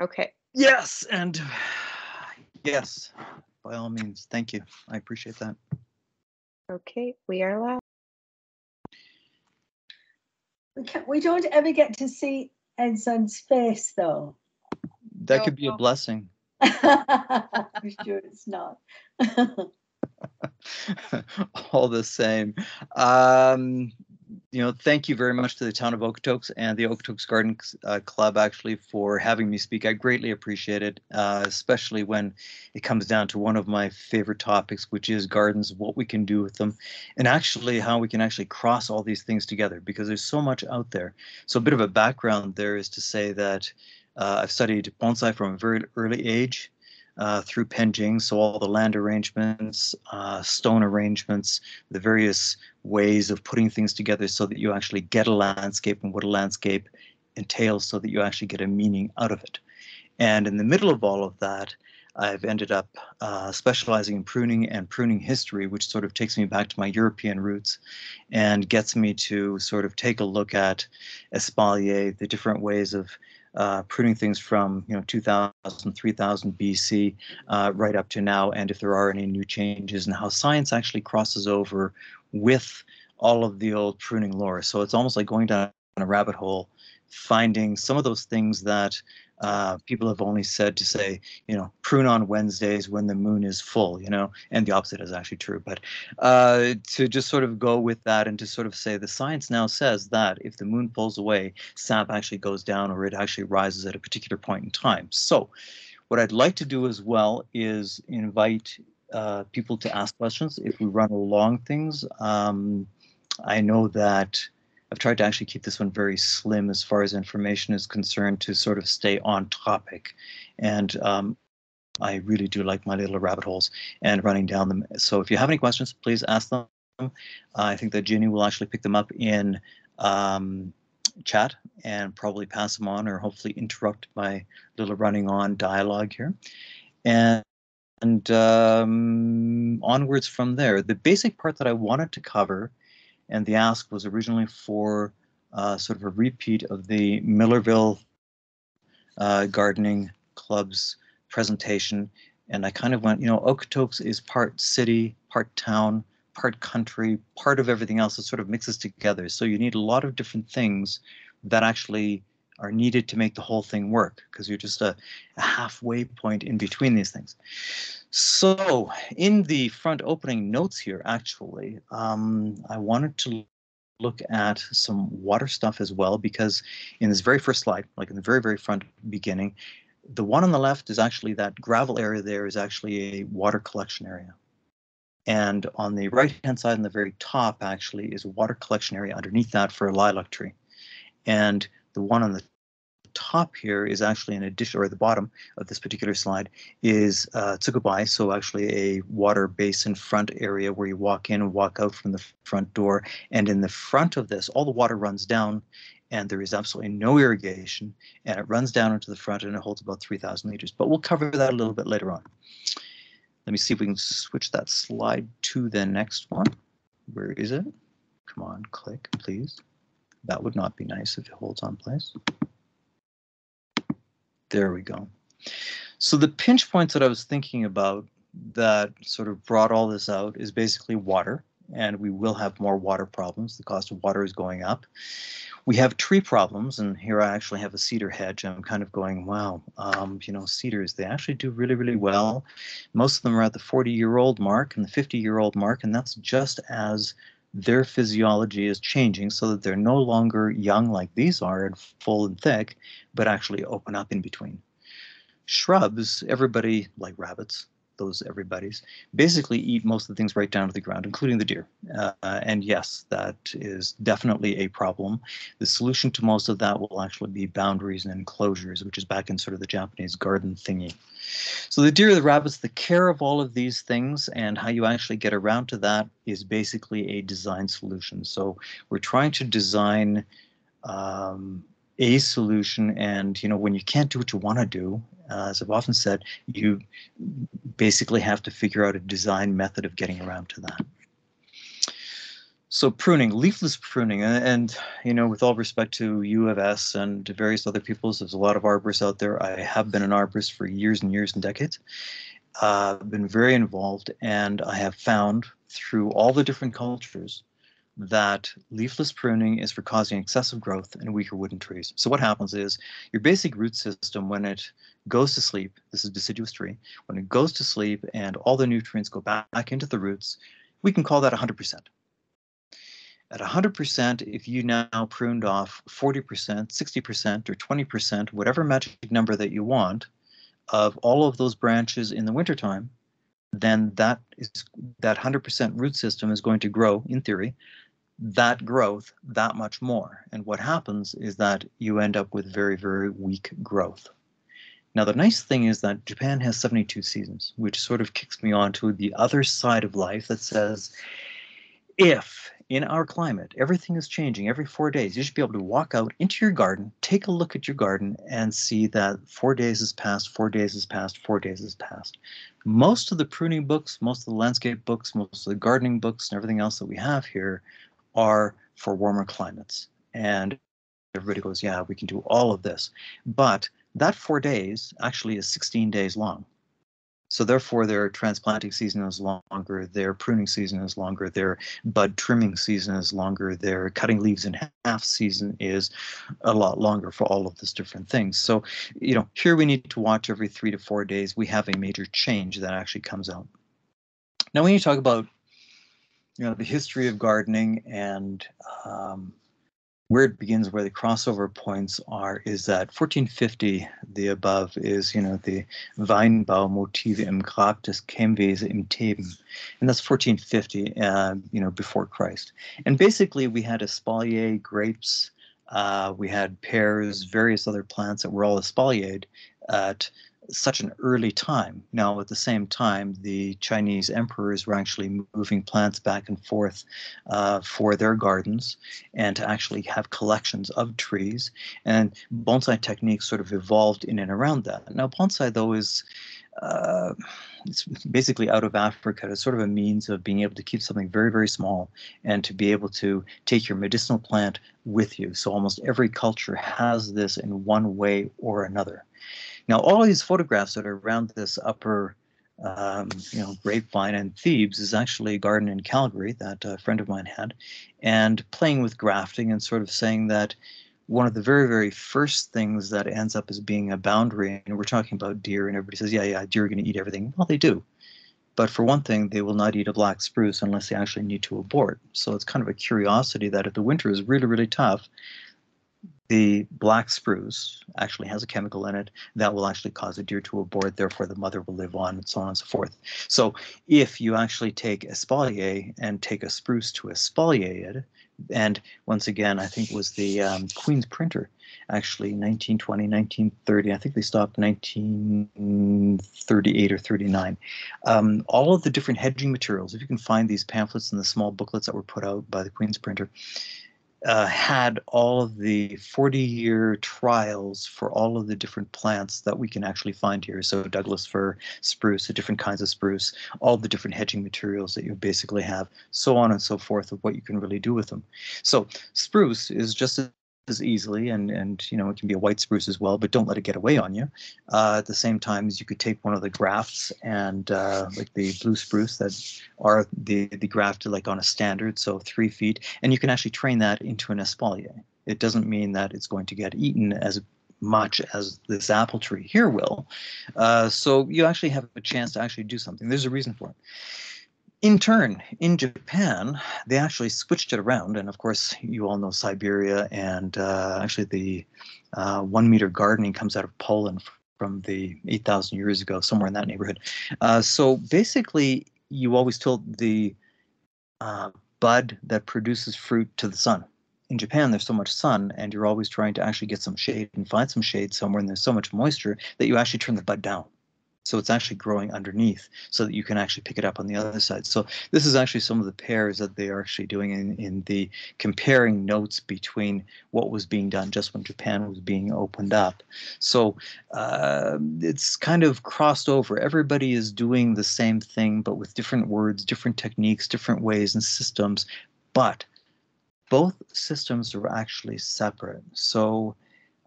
Okay. Yes, and yes, by all means, thank you. I appreciate that. Okay, we are live. We don't ever get to see Edzard's face, though. That could be a blessing. I'm sure it's not. All the same. Thank you very much to the Town of Okotoks and the Okotoks Garden Club, actually, for having me speak. I greatly appreciate it, especially when it comes down to one of my favorite topics, which is gardens, what we can do with them, and actually how we can actually cross all these things together, because there's so much out there. So a bit of a background there is to say that I've studied bonsai from a very early age. Through penjing, so all the land arrangements, stone arrangements, the various ways of putting things together so that you actually get a landscape and what a landscape entails so that you actually get a meaning out of it. And in the middle of all of that, I've ended up specializing in pruning and pruning history, which sort of takes me back to my European roots and gets me to sort of take a look at espalier, the different ways of pruning things from 2000, 3000 BC right up to now, and if there are any new changes, and how science actually crosses over with all of the old pruning lore. So it's almost like going down a rabbit hole, finding some of those things that people have only said to say, prune on Wednesdays when the moon is full, and the opposite is actually true. But to just sort of go with that and to sort of say the science now says that if the moon pulls away, sap actually goes down or it actually rises at a particular point in time. So what I'd like to do as well is invite people to ask questions if we run along things. I know that I've tried to actually keep this one very slim as far as information is concerned to sort of stay on topic. And I really do like my little rabbit holes and running down them. So if you have any questions, please ask them. I think that Ginny will actually pick them up in chat and probably pass them on or hopefully interrupt my little running on dialogue here. And onwards from there. The basic part that I wanted to cover, and the ask was originally for sort of a repeat of the Millerville Gardening Club's presentation. And I kind of went, Okotoks is part city, part town, part country, part of everything else. It sort of mixes together. So you need a lot of different things that actually are needed to make the whole thing work, because you're just a halfway point in between these things. So in the front opening notes here, actually, I wanted to look at some water stuff as well, because in this very first slide, like in the very, very front beginning, the one on the left is actually that gravel area there is actually a water collection area. And on the right-hand side, on the very top, actually, is a water collection area underneath that for a lilac tree. And the one on the top here is actually an addition, or at the bottom of this particular slide is tsukubai, so actually a water basin front area where you walk in and walk out from the front door. And in the front of this, all the water runs down and there is absolutely no irrigation, and it runs down into the front and it holds about 3,000 liters. But we'll cover that a little bit later on. Let me see if we can switch that slide to the next one. Where is it? Come on, click, please. That would not be nice if it holds on place. There we go. So the pinch points that I was thinking about that sort of brought all this out is basically water, and we will have more water problems. The cost of water is going up. We have tree problems, and here I actually have a cedar hedge. I'm kind of going, wow, cedars, they actually do really, really well. Most of them are at the 40-year-old mark and the 50-year-old mark, and that's just as their physiology is changing so that they're no longer young like these are and full and thick, but actually open up in between. Shrubs, everybody, like rabbits, those everybody's, basically eat most of the things right down to the ground, including the deer. And yes, that is definitely a problem. The solution to most of that will actually be boundaries and enclosures, which is back in sort of the Japanese garden thingy. So the deer, the rabbits, the care of all of these things and how you actually get around to that is basically a design solution. So we're trying to design a solution, and when you can't do what you want to do, as I've often said, you basically have to figure out a design method of getting around to that. So pruning, leafless pruning, and you know, with all respect to U of S and various other peoples, there's a lot of arborists out there. I have been an arborist for years and years and decades. Been very involved, and I have found through all the different cultures that leafless pruning is for causing excessive growth in weaker wooden trees. So what happens is your basic root system, when it goes to sleep, this is deciduous tree, when it goes to sleep and all the nutrients go back into the roots, we can call that 100%. At 100%, if you now pruned off 40%, 60%, or 20%, whatever magic number that you want, of all of those branches in the wintertime, then that 100% root system is going to grow, in theory, that growth that much more. And what happens is that you end up with very, very weak growth. Now, the nice thing is that Japan has 72 seasons, which sort of kicks me on to the other side of life that says, if in our climate everything is changing every 4 days, you should be able to walk out into your garden, take a look at your garden, and see that 4 days has passed, 4 days has passed, 4 days has passed. Most of the pruning books, most of the landscape books, most of the gardening books, and everything else that we have here are for warmer climates. And everybody goes, yeah, we can do all of this. But that 4 days actually is 16 days long. So therefore, their transplanting season is longer, their pruning season is longer, their bud trimming season is longer, their cutting leaves in half season is a lot longer for all of these different things. So, you know, here we need to watch every 3 to 4 days. We have a major change that actually comes out. Now, when you talk about, you know, the history of gardening and where it begins, where the crossover points are, is that 1450, the above is, you know, the Weinbaumotive im Grab des Chemwesen im Theben. And that's 1450, you know, before Christ. And basically we had espalier, grapes, we had pears, various other plants that were all espaliered at such an early time. Now, at the same time, the Chinese emperors were actually moving plants back and forth for their gardens and to actually have collections of trees. And bonsai techniques sort of evolved in and around that. Now, bonsai, though, is it's basically out of Africa. It's sort of a means of being able to keep something very, very small and to be able to take your medicinal plant with you. So almost every culture has this in one way or another. Now, all these photographs that are around this upper, you know, grapevine in Thebes is actually a garden in Calgary that a friend of mine had, and playing with grafting and sort of saying that one of the very, very first things that ends up as being a boundary, and we're talking about deer, and everybody says, yeah, deer are going to eat everything. Well, they do. But for one thing, they will not eat a black spruce unless they actually need to abort. So it's kind of a curiosity that if the winter is really, really tough, the black spruce actually has a chemical in it that will actually cause a deer to abort, therefore the mother will live on, and so on and so forth. So if you actually take espalier and take a spruce to espalier it, and once again, I think it was the Queen's printer, actually 1920, 1930, I think they stopped 1938 or 39. All of the different hedging materials, if you can find these pamphlets and the small booklets that were put out by the Queen's printer, had all of the 40-year trials for all of the different plants that we can actually find here. So Douglas fir, spruce, the different kinds of spruce, all the different hedging materials that you basically have, so on and so forth, of what you can really do with them. So spruce is just as easily, and you know, it can be a white spruce as well, but don't let it get away on you. At the same time as you could take one of the grafts and like the blue spruce that are the grafted like on a standard, so 3 feet, and you can actually train that into an espalier. It doesn't mean that it's going to get eaten as much as this apple tree here will. So you actually have a chance to actually do something. There's a reason for it. In turn, in Japan, they actually switched it around. And of course, you all know Siberia, and actually the 1 meter gardening comes out of Poland from the 8,000 years ago, somewhere in that neighborhood. So basically, you always tilt the bud that produces fruit to the sun. In Japan, there's so much sun, and you're always trying to actually get some shade and find some shade somewhere, and there's so much moisture that you actually turn the bud down. So it's actually growing underneath so that you can actually pick it up on the other side. So this is actually some of the pairs that they are actually doing in the comparing notes between what was being done just when Japan was being opened up. So it's kind of crossed over. Everybody is doing the same thing, but with different words, different techniques, different ways and systems, but both systems are actually separate. So,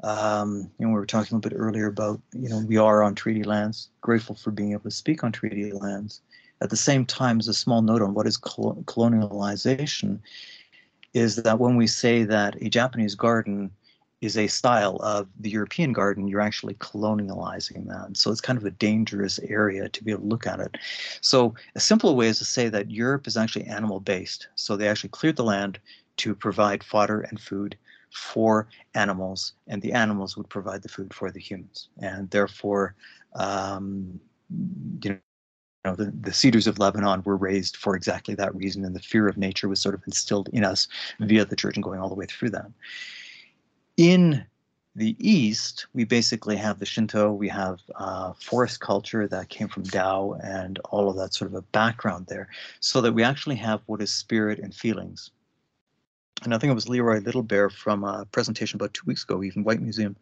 we were talking a little bit earlier about, we are on treaty lands, grateful for being able to speak on treaty lands. At the same time, as a small note on what is colonialization, is that when we say that a Japanese garden is a style of the European garden, you're actually colonializing that. So it's kind of a dangerous area to be able to look at it. So a simple way is to say that Europe is actually animal-based. So they actually cleared the land to provide fodder and food for animals, and the animals would provide the food for the humans. And therefore, the cedars of Lebanon were raised for exactly that reason, and the fear of nature was sort of instilled in us via the church and going all the way through that. In the East, we basically have the Shinto, we have forest culture that came from Tao and all of that sort of a background there, so that we actually have what is spirit and feelings. And I think it was Leroy Littlebear from a presentation about 2 weeks ago, even White Museum,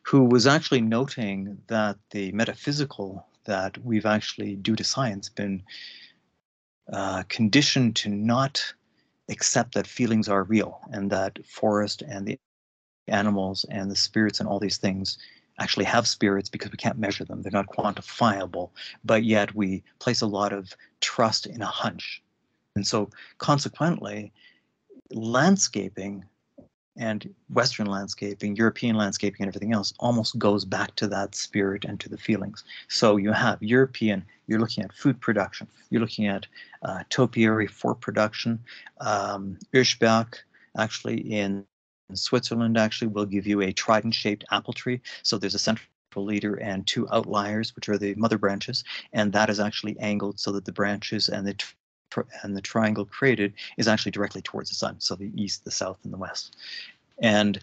who was actually noting that the metaphysical that we've actually, due to science, been conditioned to not accept that feelings are real, and that forest and the animals and the spirits and all these things actually have spirits because we can't measure them. They're not quantifiable, but yet we place a lot of trust in a hunch. And so consequently, landscaping and Western landscaping, European landscaping, and everything else almost goes back to that spirit and to the feelings. So you have European, you're looking at food production, you're looking at topiary for production. Irschberg, actually in Switzerland, actually will give you a trident-shaped apple tree. So there's a central leader and two outliers, which are the mother branches, and that is actually angled so that the branches and the triangle created is actually directly towards the sun, so the east, the south, and the west. And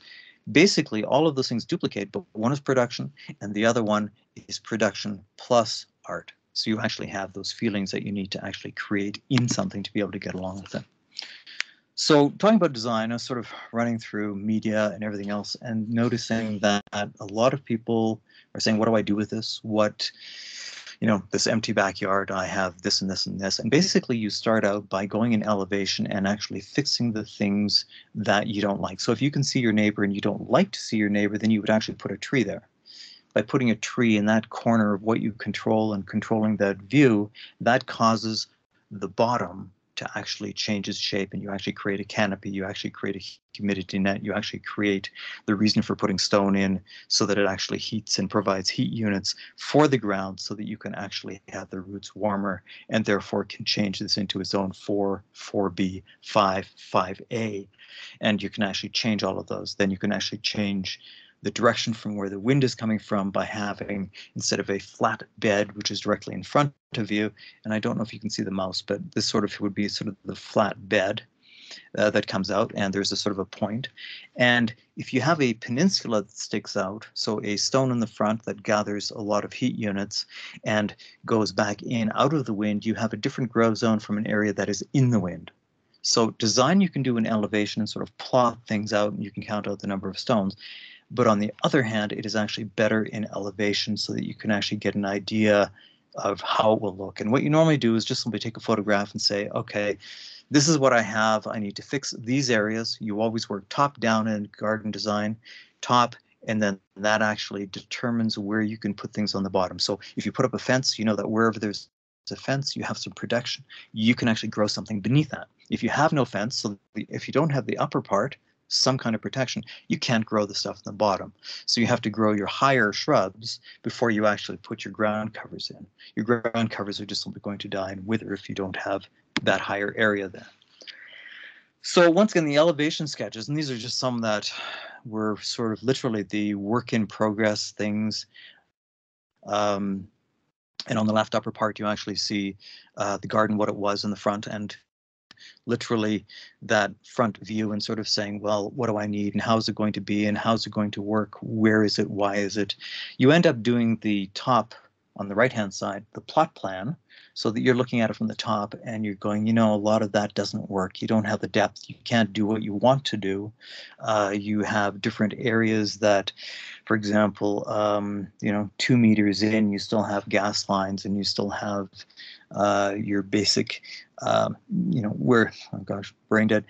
basically all of those things duplicate, but one is production and the other one is production plus art. So you actually have those feelings that you need to actually create in something to be able to get along with it. So talking about design, I was sort of running through media and everything else and noticing that a lot of people are saying, what do I do with this? What, this empty backyard, I have this and this and this. And basically you start out by going in elevation and actually fixing the things that you don't like. So if you can see your neighbor and you don't like to see your neighbor, then you would actually put a tree there. By putting a tree in that corner of what you control and controlling that view, that causes the bottom to actually change its shape, and you actually create a canopy, you actually create a humidity net, you actually create the reason for putting stone in so that it actually heats and provides heat units for the ground so that you can actually have the roots warmer and therefore can change this into its own 4, 4B, 5, 5A. And you can actually change all of those. Then you can actually change the direction from where the wind is coming from by having, instead of a flat bed, which is directly in front of you, and I don't know if you can see the mouse, but this sort of would be sort of the flat bed that comes out, and there's a sort of a point. And if you have a peninsula that sticks out, so a stone in the front that gathers a lot of heat units and goes back in out of the wind, you have a different grow zone from an area that is in the wind. So design you can do in elevation and sort of plot things out, and you can count out the number of stones. But on the other hand, it is actually better in elevation so that you can actually get an idea of how it will look. And what you normally do is just simply take a photograph and say, okay, this is what I have. I need to fix these areas. You always work top down in garden design, top, and then that actually determines where you can put things on the bottom. So if you put up a fence, you know that wherever there's a fence, you have some protection. You can actually grow something beneath that. If you have no fence, so if you don't have the upper part, some kind of protection, you can't grow the stuff in the bottom. So you have to grow your higher shrubs before you actually put your ground covers in. Your ground covers are just simply going to die and wither if you don't have that higher area there. So once again, the elevation sketches, and these are just some that were sort of literally the work in progress things. And on the left upper part, you actually see the garden, what it was in the front, and literally that front view and sort of saying, well, what do I need and how's it going to be and how's it going to work? Where is it? Why is it? You end up doing the top on the right hand side, the plot plan, so that you're looking at it from the top and you're going, you know, a lot of that doesn't work. You don't have the depth. You can't do what you want to do. You have different areas that, for example, you know, 2 meters in, you still have gas lines and you still have your basic, you know, where, oh gosh, brain dead.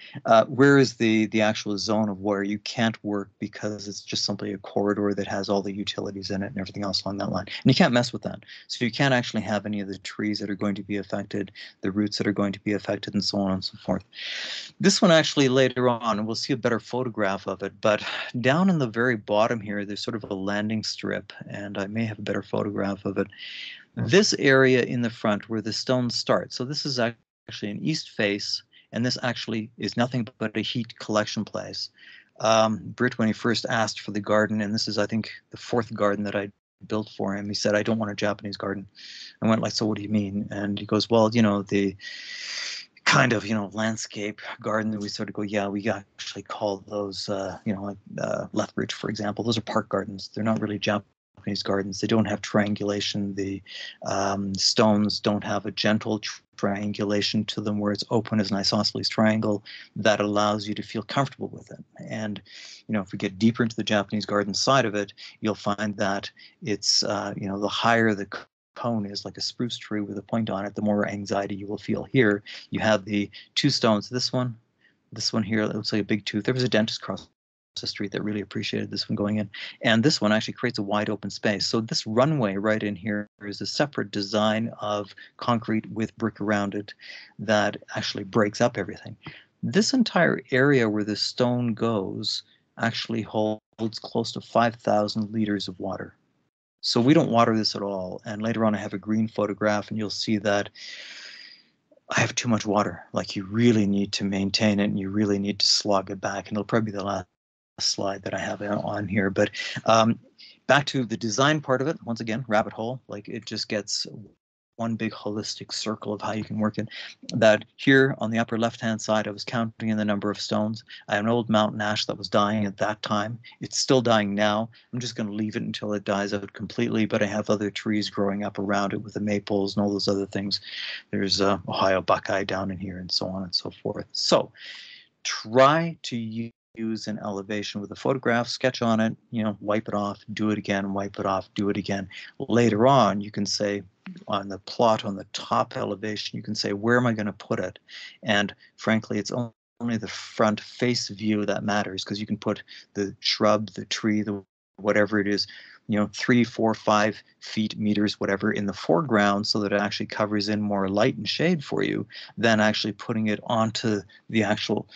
Where is the actual zone of where you can't work because it's just simply a corridor that has all the utilities in it and everything else along that line. And you can't mess with that. So you can't actually have any of the trees that are going to be affected, the roots that are going to be affected, and so on and so forth. This one actually later on, we'll see a better photograph of it, but down in the very bottom here, there's sort of a landing strip, and I may have a better photograph of it. This area in the front where the stones start, so this is actually an east face, and this actually is nothing but a heat collection place. Britt, when he first asked for the garden, and this is, I think, the 4th garden that I built for him, he said, I don't want a Japanese garden. I went like, so what do you mean? And he goes, well, you know, the kind of, you know, landscape garden that we sort of go, yeah, we actually call those, you know, like Lethbridge, for example, those are park gardens. They're not really Japanese gardens. They don't have triangulation. The stones don't have a gentle triangulation to them where it's open as an isosceles triangle that allows you to feel comfortable with it. And, you know, if we get deeper into the Japanese garden side of it, you'll find that it's, you know, the higher the cone is, like a spruce tree with a point on it, the more anxiety you will feel. Here you have the 2 stones, this one here, it looks like a big tooth. There was a dentist across the street that really appreciated this one going in, and this one actually creates a wide open space. So this runway right in here is a separate design of concrete with brick around it that actually breaks up everything. This entire area where the stone goes actually holds close to 5,000 liters of water. So we don't water this at all. And later on, I have a green photograph, and you'll see that I have too much water. Like, you really need to maintain it, and you really need to slog it back. And it'll probably be the last slide that I have on here. But back to the design part of it, once again, rabbit hole. Like, it just gets one big holistic circle of how you can work it. That here on the upper left-hand side, I was counting in the number of stones. I have an old mountain ash that was dying at that time. It's still dying now. I'm just going to leave it until it dies out completely, but I have other trees growing up around it with the maples and all those other things. There's Ohio buckeye down in here and so on and so forth. So try to use an elevation with a photograph, sketch on it, you know, wipe it off, do it again, wipe it off, do it again. Later on, you can say on the plot on the top elevation, you can say, where am I going to put it? And frankly, it's only the front face view that matters, because you can put the shrub, the tree, the whatever it is, you know, 3, 4, 5 feet, meters, whatever, in the foreground, so that it actually covers in more light and shade for you, than actually putting it onto the actual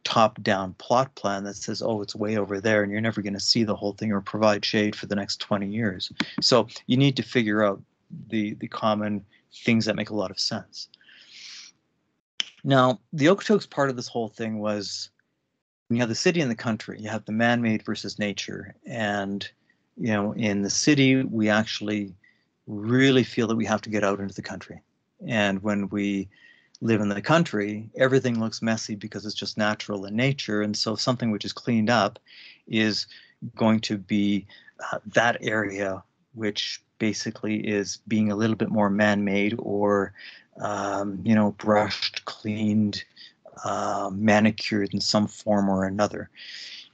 top-down plot plan that says, oh, it's way over there, and you're never going to see the whole thing or provide shade for the next 20 years. So you need to figure out the common things that make a lot of sense. Now, the Okotoks part of this whole thing was, when you have the city and the country, you have the man-made versus nature. And, you know, in the city, we actually really feel that we have to get out into the country. And when we live in the country, everything looks messy because it's just natural in nature. And so something which is cleaned up is going to be that area which basically is being a little bit more man-made, or, you know, brushed, cleaned, manicured in some form or another.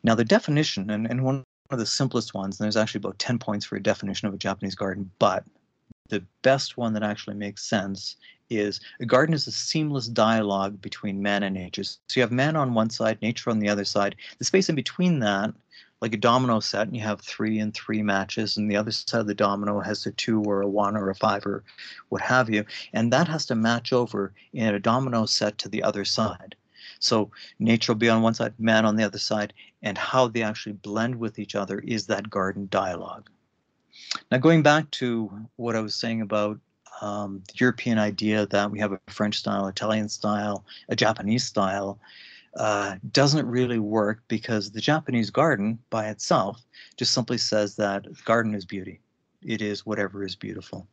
Now, the definition, and one of the simplest ones, and there's actually about 10 points for a definition of a Japanese garden, but the best one that actually makes sense is a garden is a seamless dialogue between man and nature. So you have man on one side, nature on the other side. The space in between that, like a domino set, and you have 3 and 3 matches, and the other side of the domino has a 2 or a 1 or a 5 or what have you, and that has to match over in a domino set to the other side. So nature will be on one side, man on the other side, and how they actually blend with each other is that garden dialogue. Now, going back to what I was saying about the European idea that we have a French style, Italian style, a Japanese style, doesn't really work, because the Japanese garden by itself just simply says that garden is beauty. It is whatever is beautiful.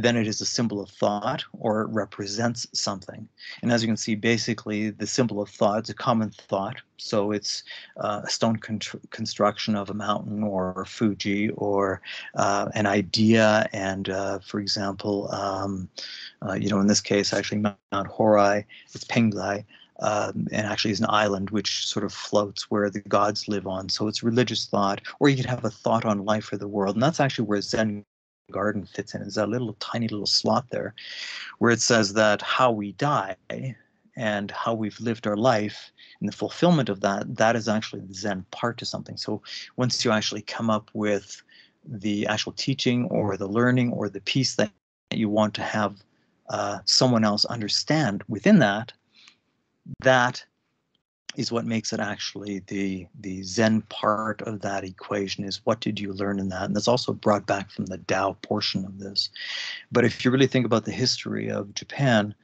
then it is a symbol of thought or it represents something. And as you can see, basically the symbol of thought is a common thought. So it's a stone construction of a mountain or Fuji, or an idea. And for example, in this case, actually Mount Horai, it's Penglai. And actually is an island which sort of floats where the gods live on. So it's religious thought, or you could have a thought on life or the world. And that's actually where Zen garden fits in. Is that little tiny little slot there where it says that how we die and how we've lived our life and the fulfillment of that, that is actually the Zen part to something. So once you actually come up with the actual teaching or the learning or the piece that you want to have someone else understand within that, that is what makes it actually the Zen part of that equation. Is what did you learn in that? And that's also brought back from the Tao portion of this. But if you really think about the history of Japan,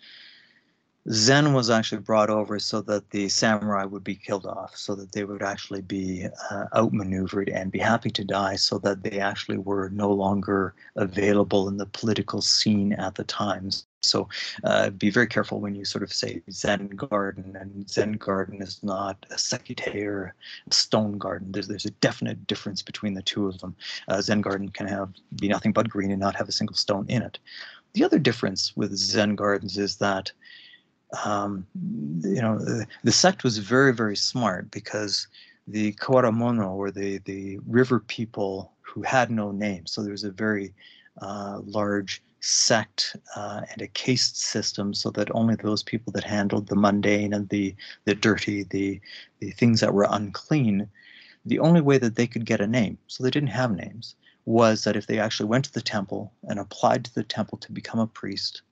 Zen was actually brought over so that the samurai would be killed off, so that they would actually be outmaneuvered and be happy to die, so that they actually were no longer available in the political scene at the time. So be very careful when you sort of say Zen garden, and Zen garden is not a sekite or a stone garden. There's a definite difference between the two of them. Zen garden can be nothing but green and not have a single stone in it. The other difference with Zen gardens is that the sect was very, very smart, because the Kawaramono, or the river people who had no name, so there was a very large sect and a caste system, so that only those people that handled the mundane and the dirty, the things that were unclean, the only way that they could get a name, so they didn't have names, was that if they actually went to the temple and applied to the temple to become a priest,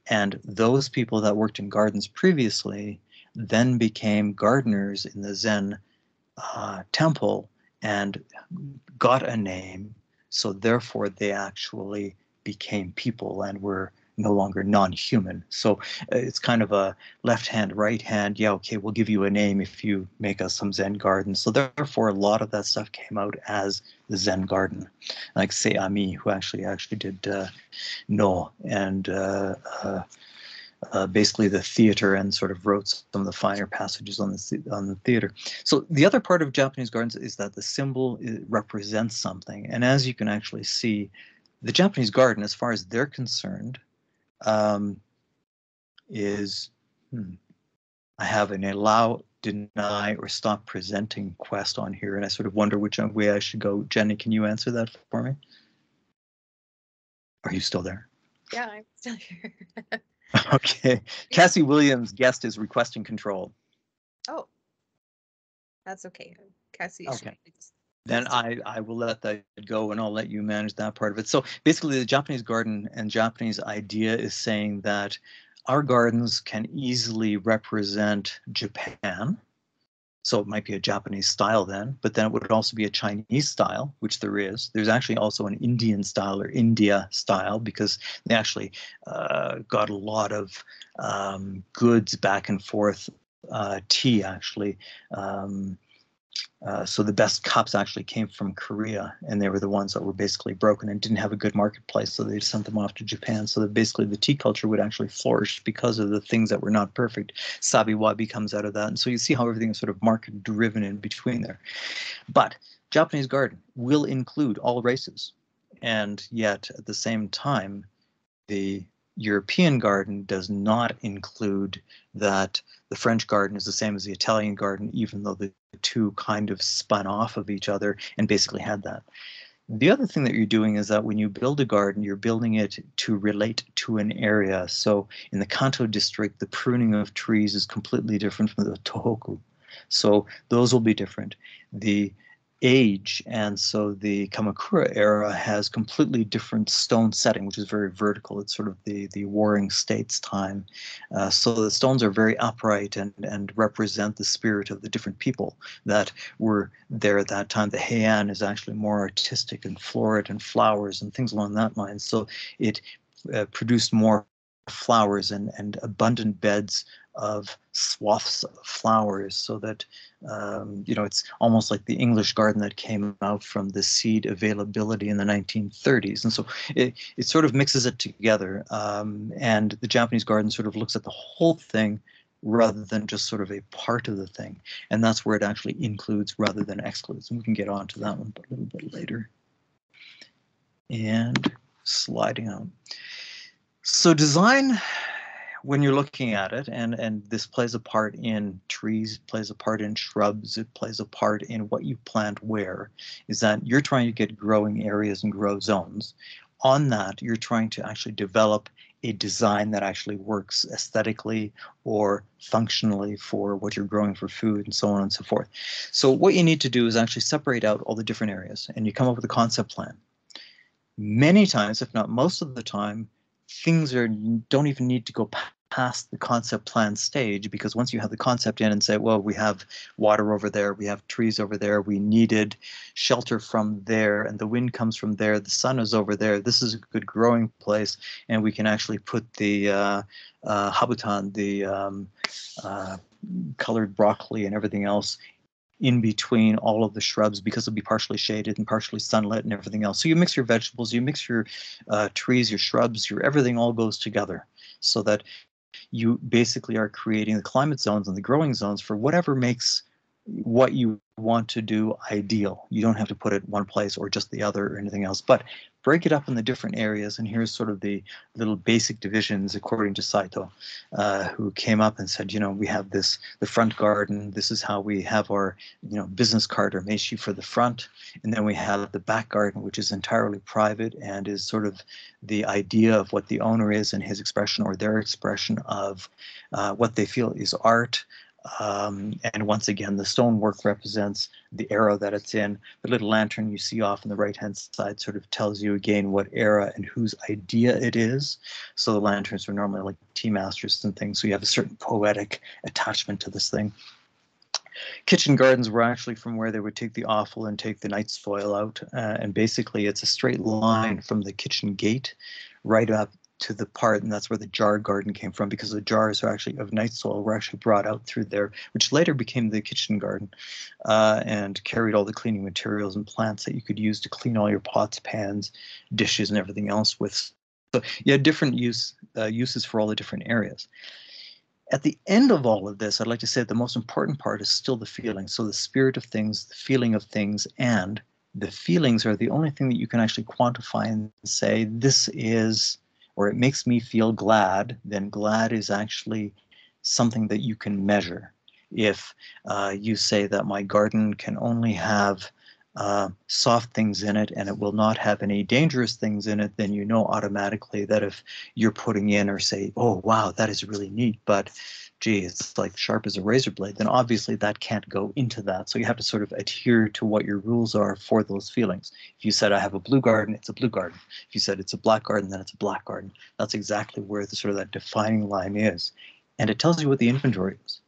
and those people that worked in gardens previously then became gardeners in the Zen temple and got a name. So therefore they actually became people and were no longer non-human. So it's kind of a left hand, right hand. Yeah, okay, we'll give you a name if you make us some Zen garden. So therefore, a lot of that stuff came out as the Zen garden, like say Ami, who actually did No and basically the theater, and sort of wrote some of the finer passages on the theater. So the other part of Japanese gardens is that the symbol represents something, and as you can actually see, the Japanese garden, as far as they're concerned, is I have an allow, deny, or stop presenting quest on here, and I sort of wonder which way I should go. Jenny, can you answer that for me? Are you still there? Yeah, I'm still here. Okay. Cassie Williams' guest is requesting control. Oh, that's okay. Cassie, okay. Then I will let that go, and I'll let you manage that part of it. So basically, the Japanese garden and Japanese idea is saying that our gardens can easily represent Japan. So it might be a Japanese style then, but then it would also be a Chinese style, which there is. There's actually also an Indian style, or India style, because they actually got a lot of goods back and forth, tea actually. So the best cups actually came from Korea, and they were the ones that were basically broken and didn't have a good marketplace, so they sent them off to Japan. So that basically the tea culture would actually flourish because of the things that were not perfect. Sabi-wabi comes out of that, and so you see how everything is sort of market driven in between there. But Japanese garden will include all races, and yet at the same time, the European garden does not include that the French garden is the same as the Italian garden, even though the two kind of spun off of each other and basically had that. The other thing that you're doing is that when you build a garden, you're building it to relate to an area. So in the Kanto district, the pruning of trees is completely different from the Tohoku. So those will be different. The age, and so the Kamakura era has completely different stone setting, which is very vertical. It's sort of the Warring States time. So the stones are very upright and represent the spirit of the different people that were there at that time. The Heian is actually more artistic and florid and flowers and things along that line. So it produced more flowers and abundant beds of swaths of flowers, so that it's almost like the English garden that came out from the seed availability in the 1930s. And so it sort of mixes it together, and the Japanese garden sort of looks at the whole thing rather than just sort of a part of the thing, and that's where it actually includes rather than excludes. And we can get on to that one a little bit later. And sliding out. So design, when you're looking at it, and this plays a part in trees, plays a part in shrubs, it plays a part in what you plant where, is that you're trying to get growing areas and grow zones. On that, you're trying to actually develop a design that actually works aesthetically or functionally for what you're growing for food, and so on and so forth. So what you need to do is actually separate out all the different areas, and you come up with a concept plan. Many times, if not most of the time, things don't even need to go past the concept plan stage, because once you have the concept in and say, well, we have water over there, we have trees over there, we needed shelter from there, and the wind comes from there, the sun is over there, this is a good growing place, and we can actually put the habutan, the colored broccoli and everything else in between all of the shrubs, because it'll be partially shaded and partially sunlit and everything else. So you mix your vegetables, you mix your trees, your shrubs, your everything all goes together, so that you basically are creating the climate zones and the growing zones for whatever makes what you want to do ideal. You don't have to put it one place or just the other or anything else, but break it up in the different areas. And here's sort of the little basic divisions according to Saito, who came up and said, we have the front garden. This is how we have our, business card or meishi for the front. And then we have the back garden, which is entirely private and is sort of the idea of what the owner is and his expression or their expression of what they feel is art. And once again, the stonework represents the era that it's in. The little lantern you see off on the right-hand side sort of tells you again what era and whose idea it is. So the lanterns are normally like tea masters and things, so you have a certain poetic attachment to this thing. Kitchen gardens were actually from where they would take the offal and take the night soil out, and basically it's a straight line from the kitchen gate right up to the part, and that's where the jar garden came from, because the jars are actually of night soil were actually brought out through there, which later became the kitchen garden, and carried all the cleaning materials and plants that you could use to clean all your pots, pans, dishes, and everything else with. So you had different uses for all the different areas. At the end of all of this, I'd like to say the most important part is still the feeling. So the spirit of things, the feeling of things, and the feelings are the only thing that you can actually quantify and say, this is, or it makes me feel glad. Then glad is actually something that you can measure. If you say that my garden can only have soft things in it and it will not have any dangerous things in it, then you know automatically that if you're putting in or say, oh wow, that is really neat, but gee, it's like sharp as a razor blade, then obviously that can't go into that. So you have to sort of adhere to what your rules are for those feelings. If you said I have a blue garden, it's a blue garden. If you said it's a black garden, then it's a black garden. That's exactly where the sort of that defining line is. And it tells you what the inventory is.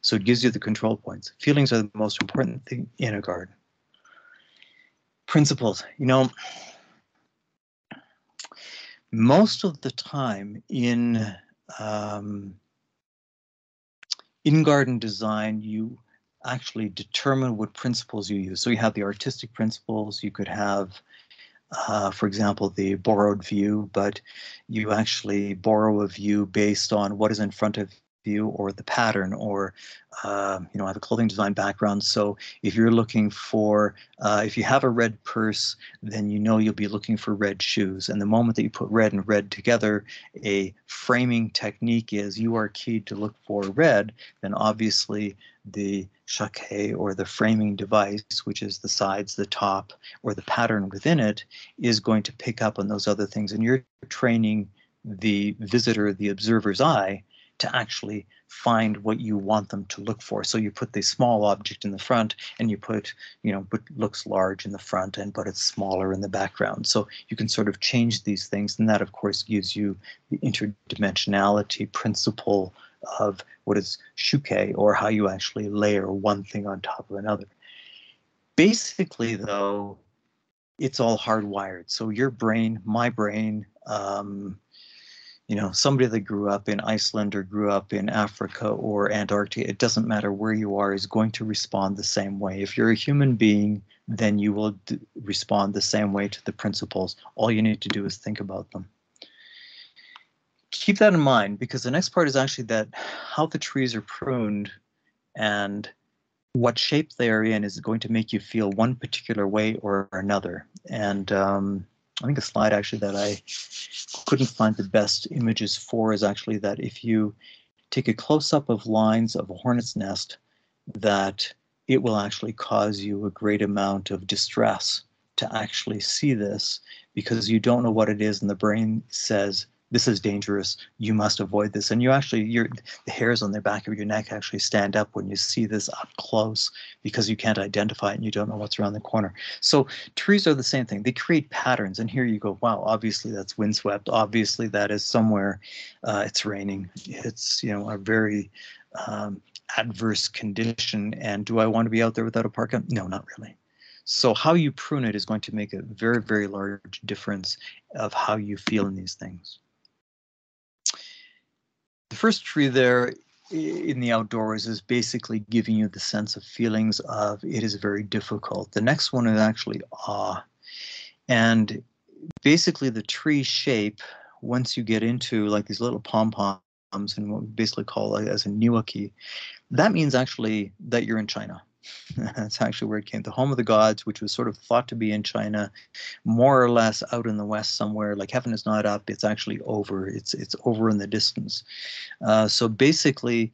So it gives you the control points. Feelings are the most important thing in a garden. Principles, most of the time in garden design, you actually determine what principles you use. So you have the artistic principles. You could have, for example, the borrowed view, but you actually borrow a view based on what is in front of you or the pattern, or I have a clothing design background, so if you're looking for if you have a red purse, then you'll be looking for red shoes, and the moment that you put red and red together, a framing technique is you are keyed to look for red, then obviously the shake or the framing device, which is the sides, the top, or the pattern within it, is going to pick up on those other things, and you're training the visitor, the observer's eye, to actually find what you want them to look for. So you put the small object in the front, and you put, what looks large in the front, but it's smaller in the background. So you can sort of change these things, and that of course gives you the interdimensionality principle of what is shuke, or how you actually layer one thing on top of another. Basically though, it's all hardwired. So your brain, my brain, you know, somebody that grew up in Iceland or grew up in Africa or Antarctica, it doesn't matter where you are, is going to respond the same way. If you're a human being, then you will respond the same way to the principles. All you need to do is think about them. Keep that in mind, because the next part is actually that how the trees are pruned and what shape they are in is going to make you feel one particular way or another. And I think a slide actually that I couldn't find the best images for is actually that if you take a close-up of lines of a hornet's nest, that it will actually cause you a great amount of distress to actually see this, because you don't know what it is and the brain says, this is dangerous, you must avoid this. And you actually, the hairs on the back of your neck actually stand up when you see this up close, because you can't identify it and you don't know what's around the corner. So trees are the same thing. They create patterns, and here you go, wow, obviously that's windswept. Obviously that is somewhere it's raining. It's, you know, a very adverse condition. And do I want to be out there without a parka? No, not really. So how you prune it is going to make a very, very large difference of how you feel in these things. The first tree there in the outdoors is basically giving you the sense of feelings of it is very difficult. The next one is actually awe. And basically the tree shape, once you get into like these little pom-poms and what we basically call it as a niwaki, that means actually that you're in China. That's actually where it came. The home of the gods, which was sort of thought to be in China, more or less out in the west somewhere. Like heaven is not up; it's actually over. It's over in the distance. So basically,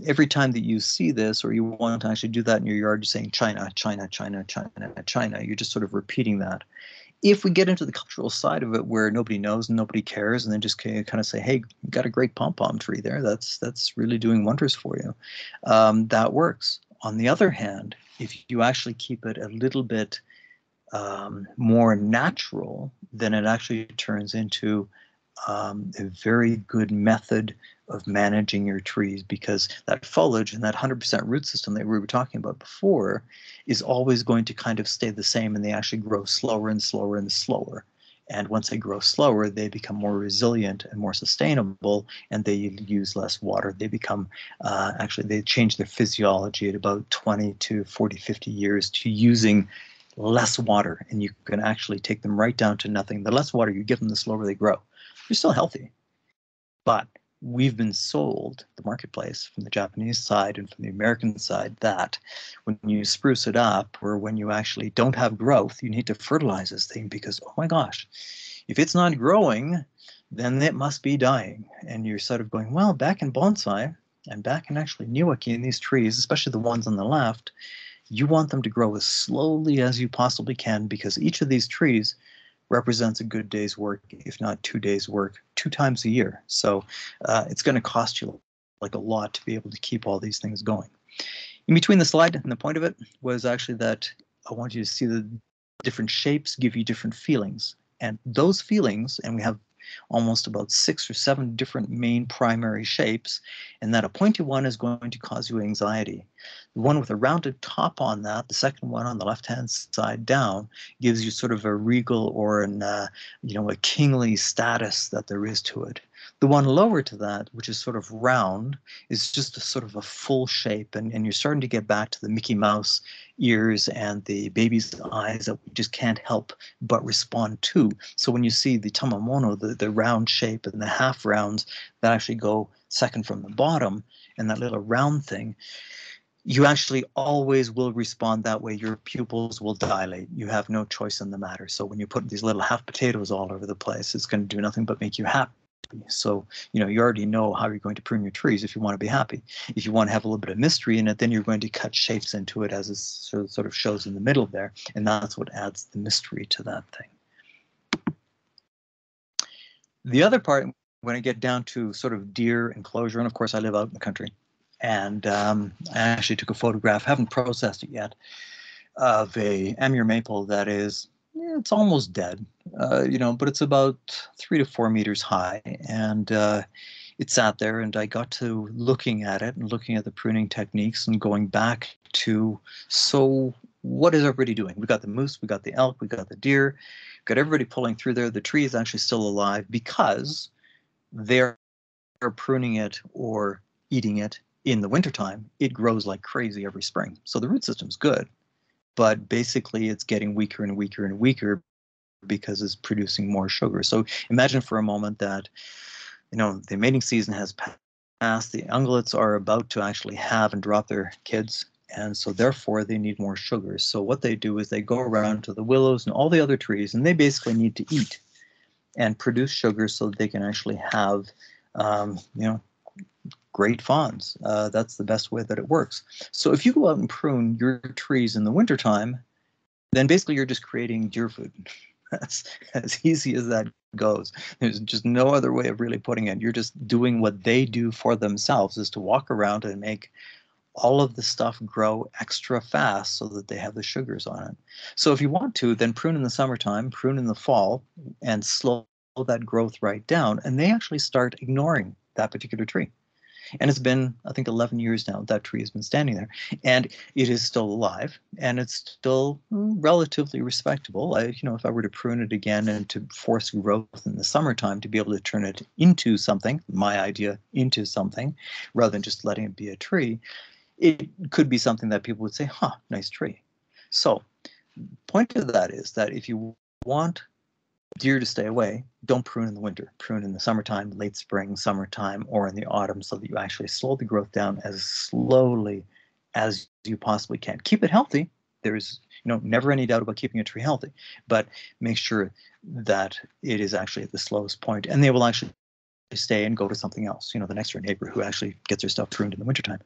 every time that you see this, or you want to actually do that in your yard, you're saying China, China, China, China, China. You're just sort of repeating that. If we get into the cultural side of it, where nobody knows and nobody cares, and then just kind of say, "Hey, you got a great pom-pom tree there. That's really doing wonders for you," that works. On the other hand, if you actually keep it a little bit more natural, then it actually turns into a very good method of managing your trees, because that foliage and that 100% root system that we were talking about before is always going to kind of stay the same, and they actually grow slower and slower and slower. And once they grow slower, they become more resilient and more sustainable, and they use less water. They become, actually, they change their physiology at about 20 to 40, 50 years to using less water, and you can actually take them right down to nothing. The less water you give them, the slower they grow. You're still healthy. But we've been sold, the marketplace, from the Japanese side and from the American side, that when you spruce it up, or when you actually don't have growth, you need to fertilize this thing, because, oh my gosh, if it's not growing, then it must be dying. And you're sort of going, well, back in bonsai, and back in actually niwaki, in these trees, especially the ones on the left, you want them to grow as slowly as you possibly can, because each of these trees represents a good day's work, if not 2 days' work, 2 times a year. So it's going to cost you like a lot to be able to keep all these things going. In between the slide and the point of it was actually that I want you to see the different shapes give you different feelings. And those feelings, and we have almost about 6 or 7 different main primary shapes, and that a pointy one is going to cause you anxiety. The one with a rounded top on that, the second one on the left-hand side down, gives you sort of a regal or an, you know, a kingly status that there is to it. The one lower to that, which is sort of round, is just a sort of a full shape, and you're starting to get back to the Mickey Mouse ears and the baby's eyes that we just can't help but respond to. So when you see the tamamono, the round shape, and the half rounds that actually go second from the bottom, and that little round thing, you actually always will respond that way. Your pupils will dilate. You have no choice in the matter. So when you put these little half potatoes all over the place, it's going to do nothing but make you happy. So, you know, you already know how you're going to prune your trees if you want to be happy. If you want to have a little bit of mystery in it, then you're going to cut shapes into it, as it sort of shows in the middle there. And that's what adds the mystery to that thing. The other part, when I get down to sort of deer enclosure, and of course I live out in the country, and I actually took a photograph, haven't processed it yet, of a Amur maple that is, it's almost dead, you know, but it's about 3 to 4 meters high, and it sat there, and I got to looking at it and looking at the pruning techniques and going back to, so what is everybody doing? We got the moose, we got the elk, we got the deer, got everybody pulling through there. The tree is actually still alive because they're pruning it or eating it in the wintertime, it grows like crazy every spring. So the root system's good, but basically it's getting weaker and weaker and weaker because it's producing more sugar. So imagine for a moment that, the mating season has passed, the ungulates are about to actually have and drop their kids, and so therefore they need more sugar. So what they do is they go around to the willows and all the other trees, and they basically need to eat and produce sugar so that they can actually have, great fawns. That's the best way that it works. So if you go out and prune your trees in the wintertime, then basically you're just creating deer food. That's as easy as that goes. There's just no other way of really putting it. You're just doing what they do for themselves, is to walk around and make all of the stuff grow extra fast so that they have the sugars on it. So if you want to, then prune in the summertime, prune in the fall, and slow that growth right down, and they actually start ignoring that particular tree. And it's been, I think, 11 years now that tree has been standing there, and it is still alive, and it's still relatively respectable. If I were to prune it again and to force growth in the summertime to be able to turn it into something, my idea into something, rather than just letting it be a tree, it could be something that people would say, nice tree. So point of that is that if you want deer to stay away, don't prune in the winter. Prune in the summertime, late spring, summertime, or in the autumn, so that you actually slow the growth down as slowly as you possibly can. Keep it healthy. There's never any doubt about keeping a tree healthy, but make sure that it is actually at the slowest point, and they will actually stay and go to something else, the next door neighbor who actually gets their stuff pruned in the wintertime.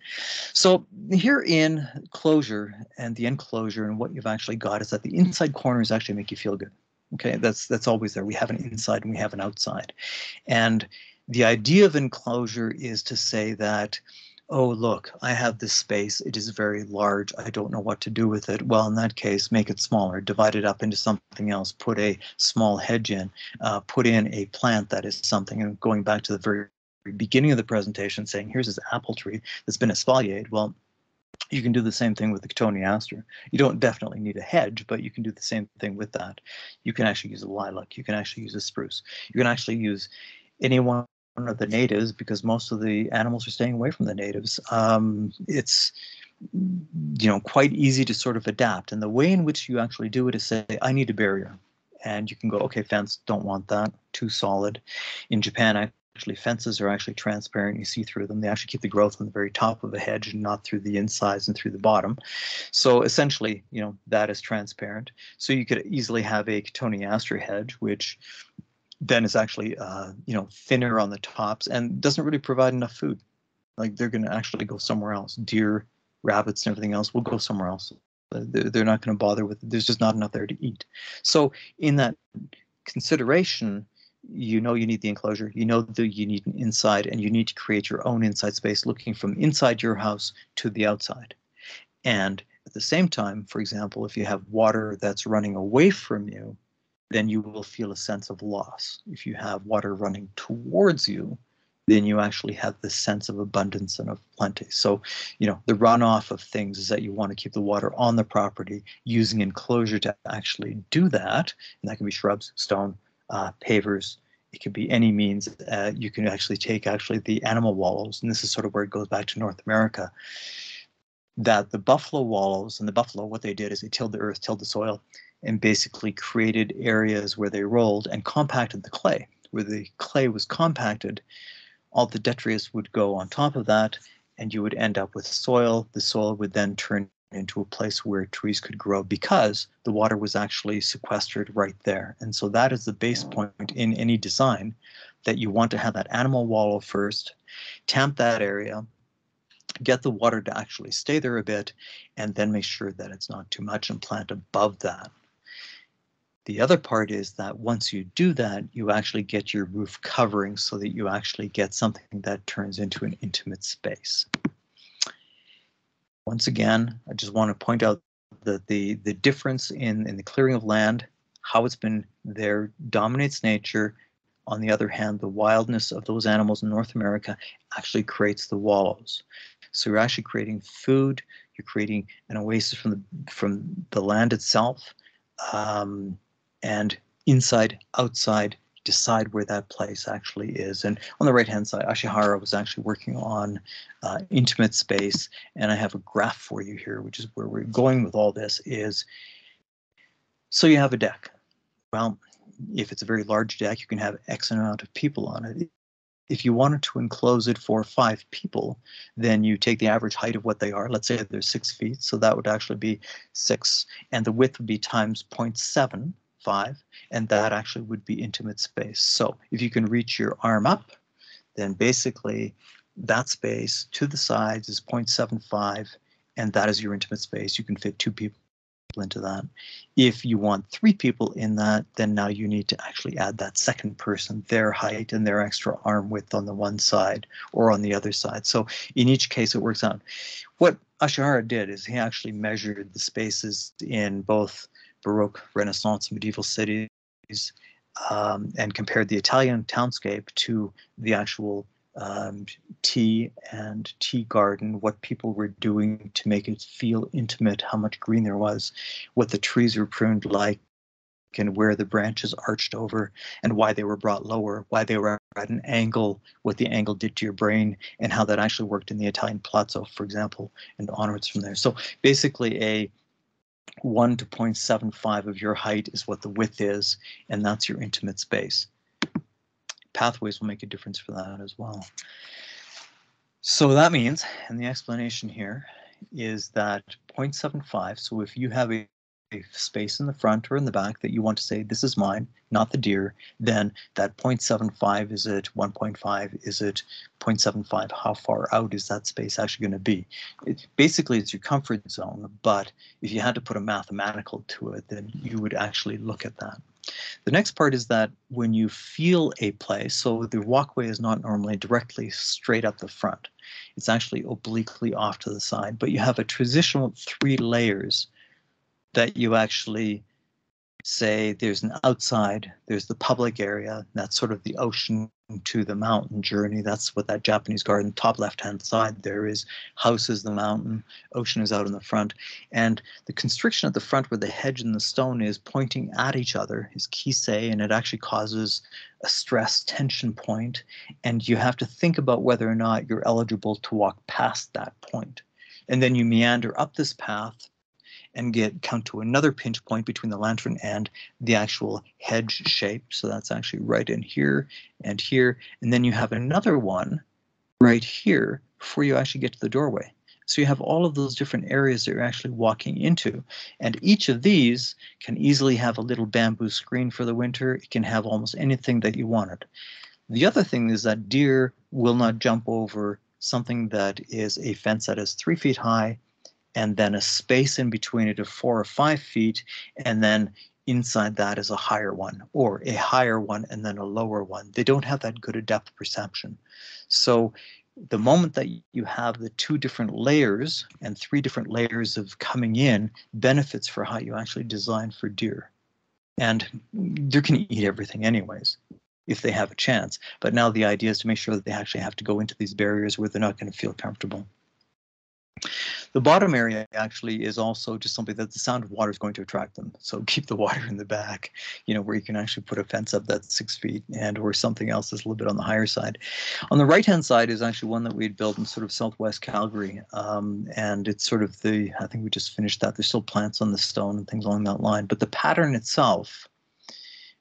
So here in closure and the enclosure, and what you've actually got is that the inside corners actually make you feel good. Okay, that's always there. We have an inside and we have an outside. And the idea of enclosure is to say that, oh, look, I have this space. It is very large. I don't know what to do with it. Well, in that case, make it smaller, divide it up into something else, put a small hedge in, put in a plant that is something. And going back to the very beginning of the presentation, saying, here's this apple tree that's been exfoliated. Well, you can do the same thing with the cotoneaster. You don't definitely need a hedge, but you can do the same thing with that. You can actually use a lilac. You can actually use a spruce. You can actually use any one of the natives, because most of the animals are staying away from the natives. It's quite easy to sort of adapt. And the way in which you actually do it is say, I need a barrier. And you can go, okay, fence, don't want that, too solid. In Japan, actually, fences are actually transparent. You see through them. They actually keep the growth on the very top of the hedge and not through the insides and through the bottom. So essentially, that is transparent. So you could easily have a cotoneaster hedge, which then is actually, thinner on the tops and doesn't really provide enough food. Like, they're going to actually go somewhere else. Deer, rabbits, and everything else will go somewhere else. They're not going to bother with it. There's just not enough there to eat. So in that consideration, you need the enclosure, you need an inside, and you need to create your own inside space, looking from inside your house to the outside. And at the same time, for example, if you have water that's running away from you, then you will feel a sense of loss. If you have water running towards you, then you actually have this sense of abundance and of plenty. So, the runoff of things is that you want to keep the water on the property, using enclosure to actually do that. And that can be shrubs, stone, pavers. It could be any means. You can actually take the animal wallows, and this is sort of where it goes back to North America, that the buffalo wallows and the buffalo, what they did is they tilled the earth, tilled the soil, and basically created areas where they rolled and compacted the clay. Where the clay was compacted, all the detritus would go on top of that, and you would end up with soil. The soil would then turn into a place where trees could grow because the water was actually sequestered right there. And so that is the base point in any design, that you want to have that animal wallow first, tamp that area, get the water to actually stay there a bit, and then make sure that it's not too much and plant above that. The other part is that once you do that, you actually get your roof covering so that you actually get something that turns into an intimate space. Once again, I just want to point out that the difference in the clearing of land, how it's been there, dominates nature. On the other hand, the wildness of those animals in North America actually creates the wallows. So you're actually creating food, you're creating an oasis from the land itself, and inside, outside, decide where that place actually is. And on the right-hand side, Ashihara was actually working on intimate space, and I have a graph for you here, which is where we're going with all this is, so you have a deck. Well, if it's a very large deck, you can have X amount of people on it. If you wanted to enclose it for 5 people, then you take the average height of what they are. Let's say they're 6 feet, so that would actually be 6, and the width would be times 0.75, and that actually would be intimate space. So if you can reach your arm up, then basically that space to the sides is 0.75, and that is your intimate space. You can fit 2 people into that. If you want 3 people in that, then now you need to actually add that second person, their height and their extra arm width on the one side or on the other side. So in each case it works out. What Ashihara did is he actually measured the spaces in both Baroque, Renaissance, medieval cities, and compared the Italian townscape to the actual tea and tea garden, what people were doing to make it feel intimate, how much green there was, what the trees were pruned like, and where the branches arched over, and why they were brought lower, why they were at an angle, what the angle did to your brain, and how that actually worked in the Italian palazzo, for example, and onwards from there. So basically a 1 to 0.75 of your height is what the width is, and that's your intimate space. Pathways will make a difference for that as well. So that means, and the explanation here is that 0.75, so if you have a space in the front or in the back that you want to say, this is mine, not the deer, then that 0.75, is it 1.5, is it 0.75, how far out is that space actually going to be? Basically, it's your comfort zone, but if you had to put a mathematical to it, then you would actually look at that. The next part is that when you feel a place, so the walkway is not normally directly straight up the front. It's actually obliquely off to the side, but you have a transitional 3 layers that you actually say there's an outside, there's the public area, that's sort of the ocean to the mountain journey. That's what that Japanese garden, top left-hand side, there is house is the mountain, ocean is out in the front. And the constriction at the front where the hedge and the stone is pointing at each other is kisei, and it actually causes a stress tension point. And you have to think about whether or not you're eligible to walk past that point. And then you meander up this path and come to another pinch point between the lantern and the actual hedge shape. So that's actually right in here and here. And then you have another one right here before you actually get to the doorway. So you have all of those different areas that you're actually walking into. And each of these can easily have a little bamboo screen for the winter. It can have almost anything that you wanted. The other thing is that deer will not jump over something that is a fence that is 3 feet high, and then a space in between it of 4 or 5 feet, and then inside that is a higher one, or a higher one and then a lower one. They don't have that good a depth perception. So the moment that you have the 2 different layers and 3 different layers of coming in benefits for how you actually design for deer. And deer can eat everything anyways, if they have a chance. But now the idea is to make sure that they actually have to go into these barriers where they're not going to feel comfortable. The bottom area actually is also just something that the sound of water is going to attract them. So keep the water in the back, where you can actually put a fence up that's 6 feet and or something else that's a little bit on the higher side. On the right-hand side is actually one that we had built in sort of southwest Calgary. And it's sort of I think we just finished that. There's still plants on the stone and things along that line. But the pattern itself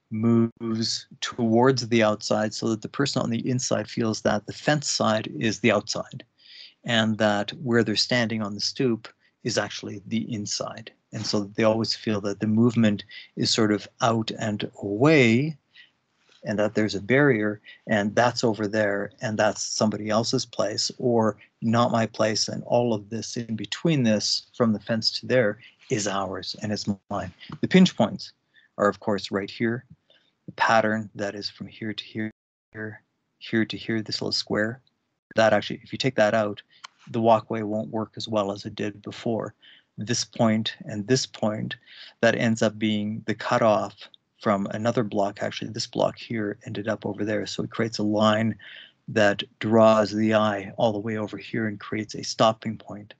moves towards the outside so that the person on the inside feels that the fence side is the outside, and that where they're standing on the stoop is actually the inside. And so they always feel that the movement is sort of out and away, and that there's a barrier, and that's over there, and that's somebody else's place, or not my place, and all of this in between this, from the fence to there, is ours, and it's mine. The pinch points are, of course, right here. The pattern that is from here to here, here to here, this little square, that actually, if you take that out, the walkway won't work as well as it did before. This point and this point, that ends up being the cutoff from another block. Actually, this block here ended up over there. So it creates a line that draws the eye all the way over here and creates a stopping point.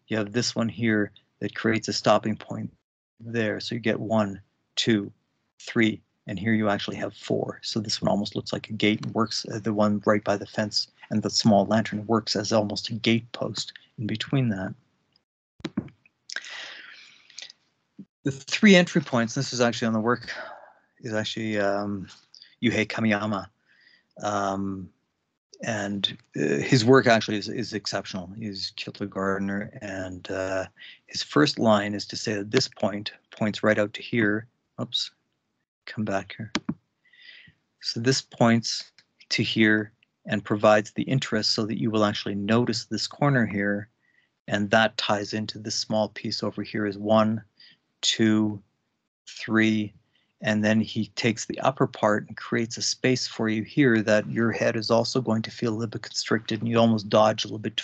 You have this one here that creates a stopping point there. So you get 1, 2, 3, and here you actually have 4. So this one almost looks like a gate and works, the one right by the fence and the small lantern works as almost a gate post in between that. The 3 entry points, this is actually on the work, is actually Yuhei Kamiyama. And his work actually is exceptional. He's killed a gardener, and his first line is to say that this point points right out to here. Oops, come back here. So this points to here and provides the interest so that you will actually notice this corner here, and that ties into this small piece over here is 1, 2, 3, and then he takes the upper part and creates a space for you here that your head is also going to feel a little bit constricted, and you almost dodge a little bit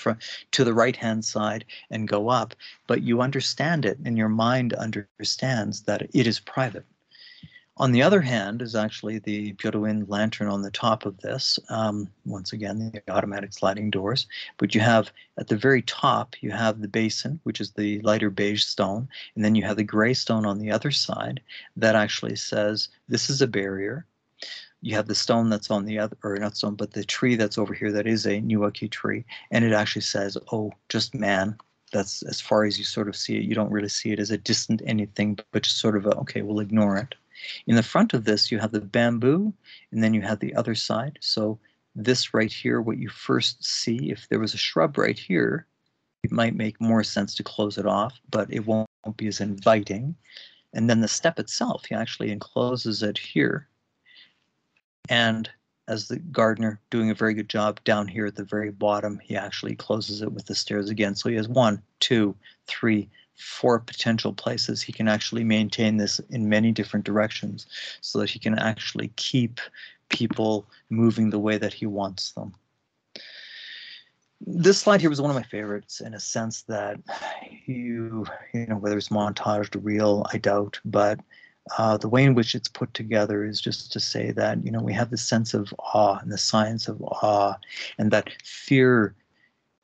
to the right hand side and go up, but you understand it and your mind understands that it is private. On the other hand is actually the Pyotoin lantern on the top of this. Once again, the automatic sliding doors. But you have, at the very top, you have the basin, which is the lighter beige stone. And then you have the gray stone on the other side that actually says, this is a barrier. You have the stone that's on the other, or not stone, but the tree that's over here that is a Niwaki tree. And it actually says, oh, just man. That's as far as you sort of see it. You don't really see it as a distant anything, but just sort of a, okay, we'll ignore it. In the front of this, you have the bamboo, and then you have the other side. So this right here, what you first see, if there was a shrub right here, it might make more sense to close it off, but it won't be as inviting. And then the step itself, he actually encloses it here. And as the gardener doing a very good job down here at the very bottom, he actually closes it with the stairs again. So he has 1, 2, 3, 4 potential places he can actually maintain this in many different directions so that he can actually keep people moving the way that he wants them. This slide here was one of my favorites in a sense that you know, whether it's montaged or real, I doubt, but the way in which it's put together is just to say that, you know, we have this sense of awe and the science of awe, and that fear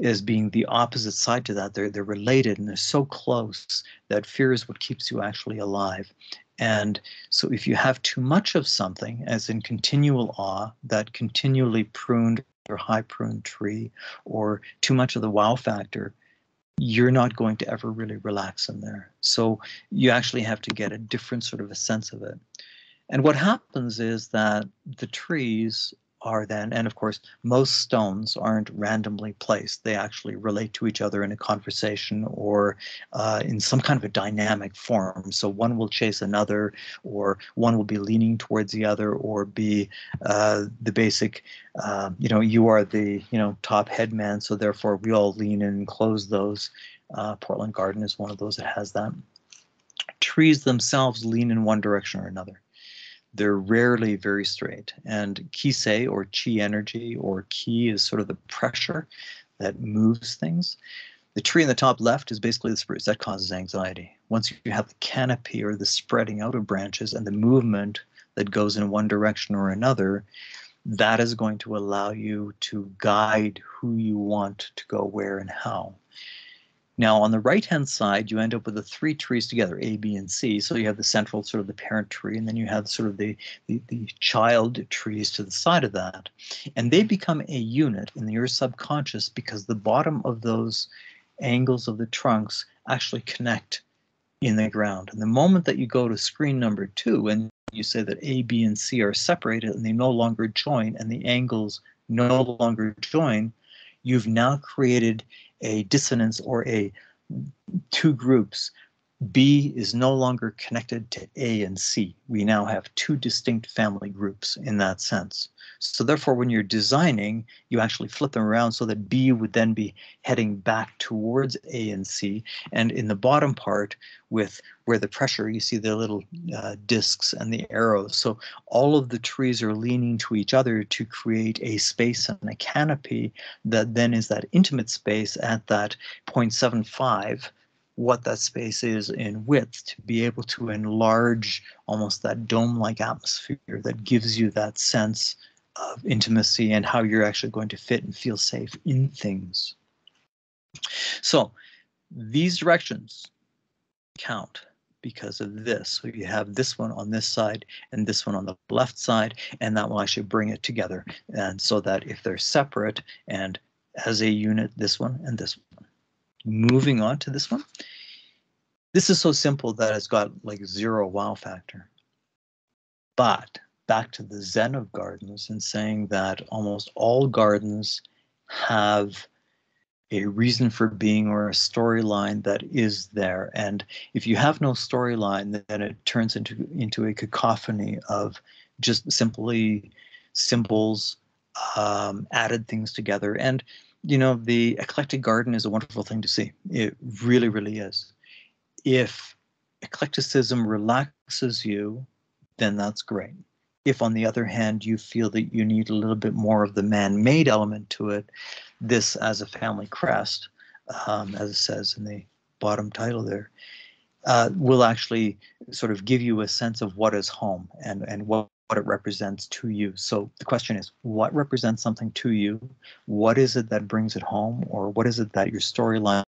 as being the opposite side to that. They're related and they're so close that fear is what keeps you actually alive. And so if you have too much of something, as in continual awe, that continually pruned or high pruned tree, or too much of the wow factor, you're not going to ever really relax in there. So you actually have to get a different sort of a sense of it. And what happens is that the trees are then, and of course, most stones aren't randomly placed. They actually relate to each other in a conversation or in some kind of a dynamic form. So one will chase another, or one will be leaning towards the other, or be the basic, you know, you are the, you know, top head man, so therefore we all lean in and close those. Portland Garden is one of those that has that. Trees themselves lean in one direction or another. They're rarely very straight. And kisei, or chi energy, or ki is sort of the pressure that moves things. The tree in the top left is basically the spruce. That causes anxiety. Once you have the canopy, or the spreading out of branches, and the movement that goes in one direction or another, that is going to allow you to guide who you want to go where and how. Now, on the right-hand side, you end up with the 3 trees together, A, B, and C. So you have the central, sort of the parent tree, and then you have sort of the child trees to the side of that. And they become a unit in your subconscious because the bottom of those angles of the trunks actually connect in the ground. And the moment that you go to screen number 2 and you say that A, B, and C are separated and they no longer join, and the angles no longer join, you've now created a dissonance, or a 2 groups. B is no longer connected to A and C. We now have 2 distinct family groups in that sense. So therefore, when you're designing, you actually flip them around so that B would then be heading back towards A and C. And in the bottom part, with where the pressure, you see the little discs and the arrows. So all of the trees are leaning to each other to create a space and a canopy that then is that intimate space at that 0.75, what that space is in width, to be able to enlarge almost that dome-like atmosphere that gives you that sense of intimacy and how you're actually going to fit and feel safe in things. So these directions count. because of this. So you have this one on this side and this one on the left side, and that will actually bring it together. And so that if they're separate and as a unit, this one and this one. Moving on to this one. This is so simple that it's got like 0 wow factor. But back to the Zen of gardens and saying that almost all gardens have a reason for being or a storyline that is there. And if you have no storyline, then it turns into a cacophony of just simply symbols, added things together. And, you know, the eclectic garden is a wonderful thing to see. It really, really is. If eclecticism relaxes you, then that's great. If, on the other hand, you feel that you need a little bit more of the man-made element to it, this as a family crest, as it says in the bottom title there, will actually sort of give you a sense of what is home and what it represents to you. So the question is, what represents something to you? What is it that brings it home? Or what is it that your storyline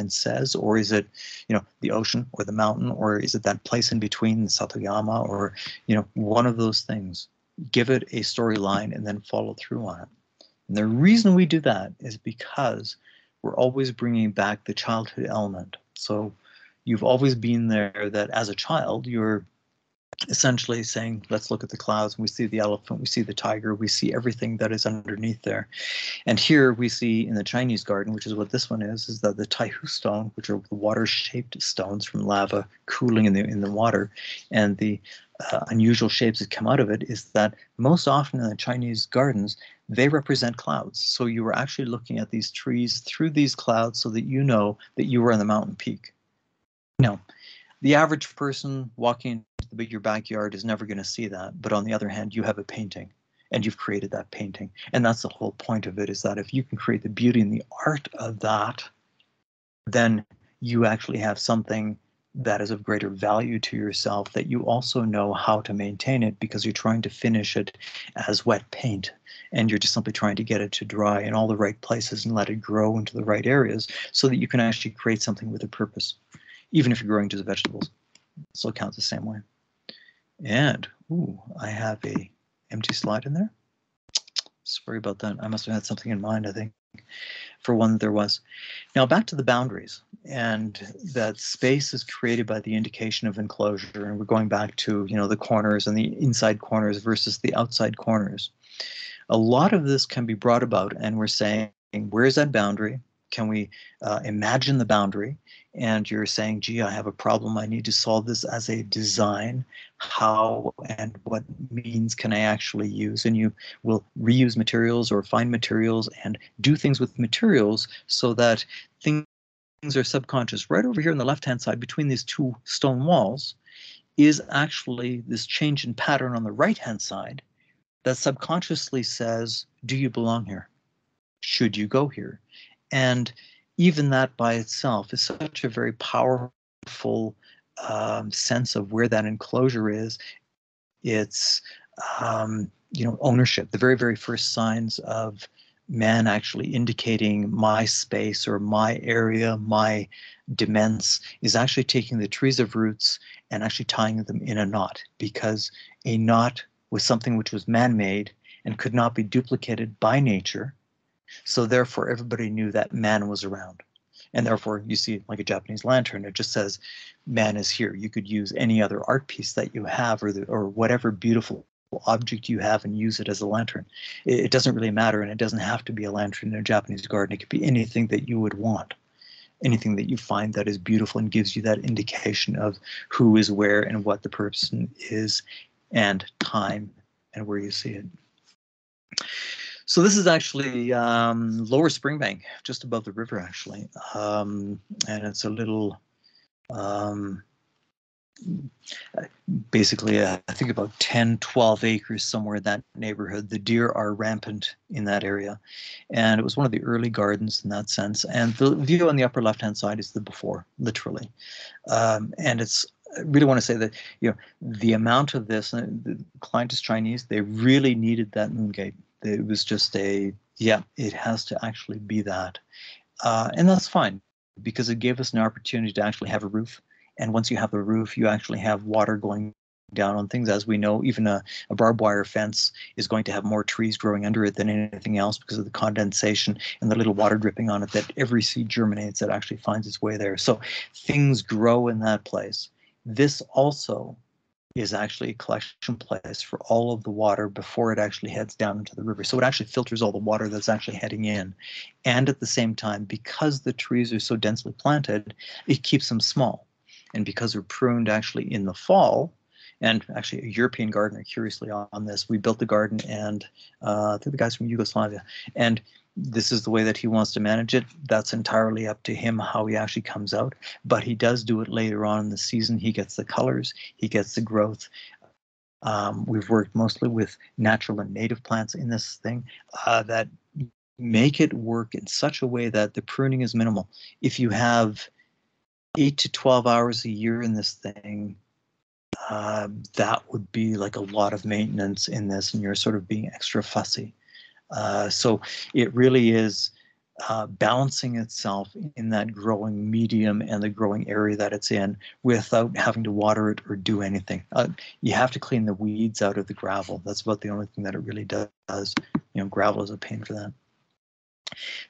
says? Or is it, you know, the ocean or the mountain? Or is it that place in between, the Satoyama? Or, you know, one of those things. Give it a storyline and then follow through on it. And the reason we do that is because we're always bringing back the childhood element. So you've always been there that as a child, you're essentially saying, let's look at the clouds. We see the elephant, we see the tiger, we see everything that is underneath there. And here we see in the Chinese garden, which is what this one is that the Taihu stone, which are the water-shaped stones from lava cooling in the water, and the unusual shapes that come out of it is that most often in the Chinese gardens, they represent clouds. So you were actually looking at these trees through these clouds so that you know that you were on the mountain peak. Now, the average person walking into your backyard is never going to see that. But on the other hand, you have a painting and you've created that painting. And that's the whole point of it, is that if you can create the beauty and the art of that, then you actually have something that is of greater value to yourself, that you also know how to maintain it, because you're trying to finish it as wet paint. And you're just simply trying to get it to dry in all the right places and let it grow into the right areas so that you can actually create something with a purpose. Even if you're growing just vegetables, it still counts the same way. And, ooh, I have a empty slide in there. Sorry about that. I must have had something in mind, I think, for one there was. Now back to the boundaries, and that space is created by the indication of enclosure. And we're going back to, you know, the corners and the inside corners versus the outside corners. A lot of this can be brought about, and we're saying, where is that boundary? Can we imagine the boundary? And you're saying, gee, I have a problem. I need to solve this as a design. How and what means can I actually use? And you will reuse materials or find materials and do things with materials so that things are subconscious. Right over here on the left-hand side between these two stone walls is actually this change in pattern on the right-hand side that subconsciously says, do you belong here? Should you go here? And even that by itself is such a very powerful sense of where that enclosure is. It's, you know, ownership. The very, very first signs of man actually indicating my space or my area, my demesne, is actually taking the trees of roots and actually tying them in a knot, because a knot was something which was man-made and could not be duplicated by nature. So therefore, everybody knew that man was around. And therefore, you see like a Japanese lantern, it just says, man is here. You could use any other art piece that you have, or whatever beautiful object you have, and use it as a lantern. It doesn't really matter, and it doesn't have to be a lantern in a Japanese garden. It could be anything that you would want, anything that you find that is beautiful and gives you that indication of who is where and what the person is, and time and where you see it. So this is actually Lower Springbank, just above the river, actually. And it's a little, basically, I think about 10, 12 acres, somewhere in that neighborhood. The deer are rampant in that area. And it was one of the early gardens in that sense. And the view on the upper left-hand side is the before, literally. And it's, I really want to say that, you know, the amount of this, the client is Chinese, they really needed that moon gate. It was just a, yeah, it has to actually be that. And that's fine, because it gave us an opportunity to actually have a roof And once you have the roof, you actually have water going down on things. As we know, even a barbed wire fence is going to have more trees growing under it than anything else because of the condensation and the little water dripping on it that every seed germinates that actually finds its way there. So things grow in that place. This also is actually a collection place for all of the water before it actually heads down into the river. So it actually filters all the water that's actually heading in. And at the same time, because the trees are so densely planted, it keeps them small. And because they're pruned actually in the fall, and actually a European gardener, curiously on this, we built the garden, and I think the guy's from Yugoslavia, and this is the way that he wants to manage it. That's entirely up to him how he actually comes out, but he does do it later on in the season. He gets the colors, he gets the growth. We've worked mostly with natural and native plants in this thing that make it work in such a way that the pruning is minimal. If you have 8 to 12 hours a year in this thing, that would be like a lot of maintenance in this, and you're sort of being extra fussy. So it really is balancing itself in that growing medium and the growing area that it's in without having to water it or do anything. You have to clean the weeds out of the gravel. That's about the only thing that it really does. You know, gravel is a pain for that.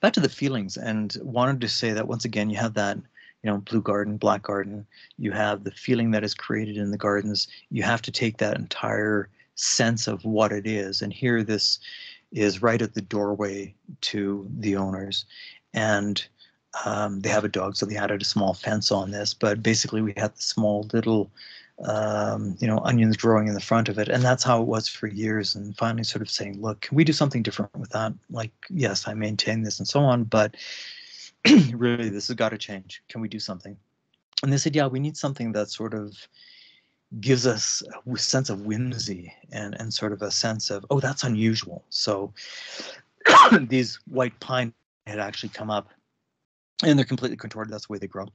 Back to the feelings, and wanted to say that once again, you have that, you know, blue garden, black garden. You have the feeling that is created in the gardens. You have to take that entire sense of what it is. And here this is right at the doorway to the owners. And they have a dog, so they added a small fence on this. But basically we had the small little, you know, onions growing in the front of it. And that's how it was for years. And finally sort of saying, look, can we do something different with that? Like, yes, I maintain this and so on, but really this has got to change. Can we do something? And they said, yeah, we need something that sort of gives us a sense of whimsy and sort of a sense of, oh, that's unusual. So these white pine had actually come up, and they're completely contorted. That's the way they grow.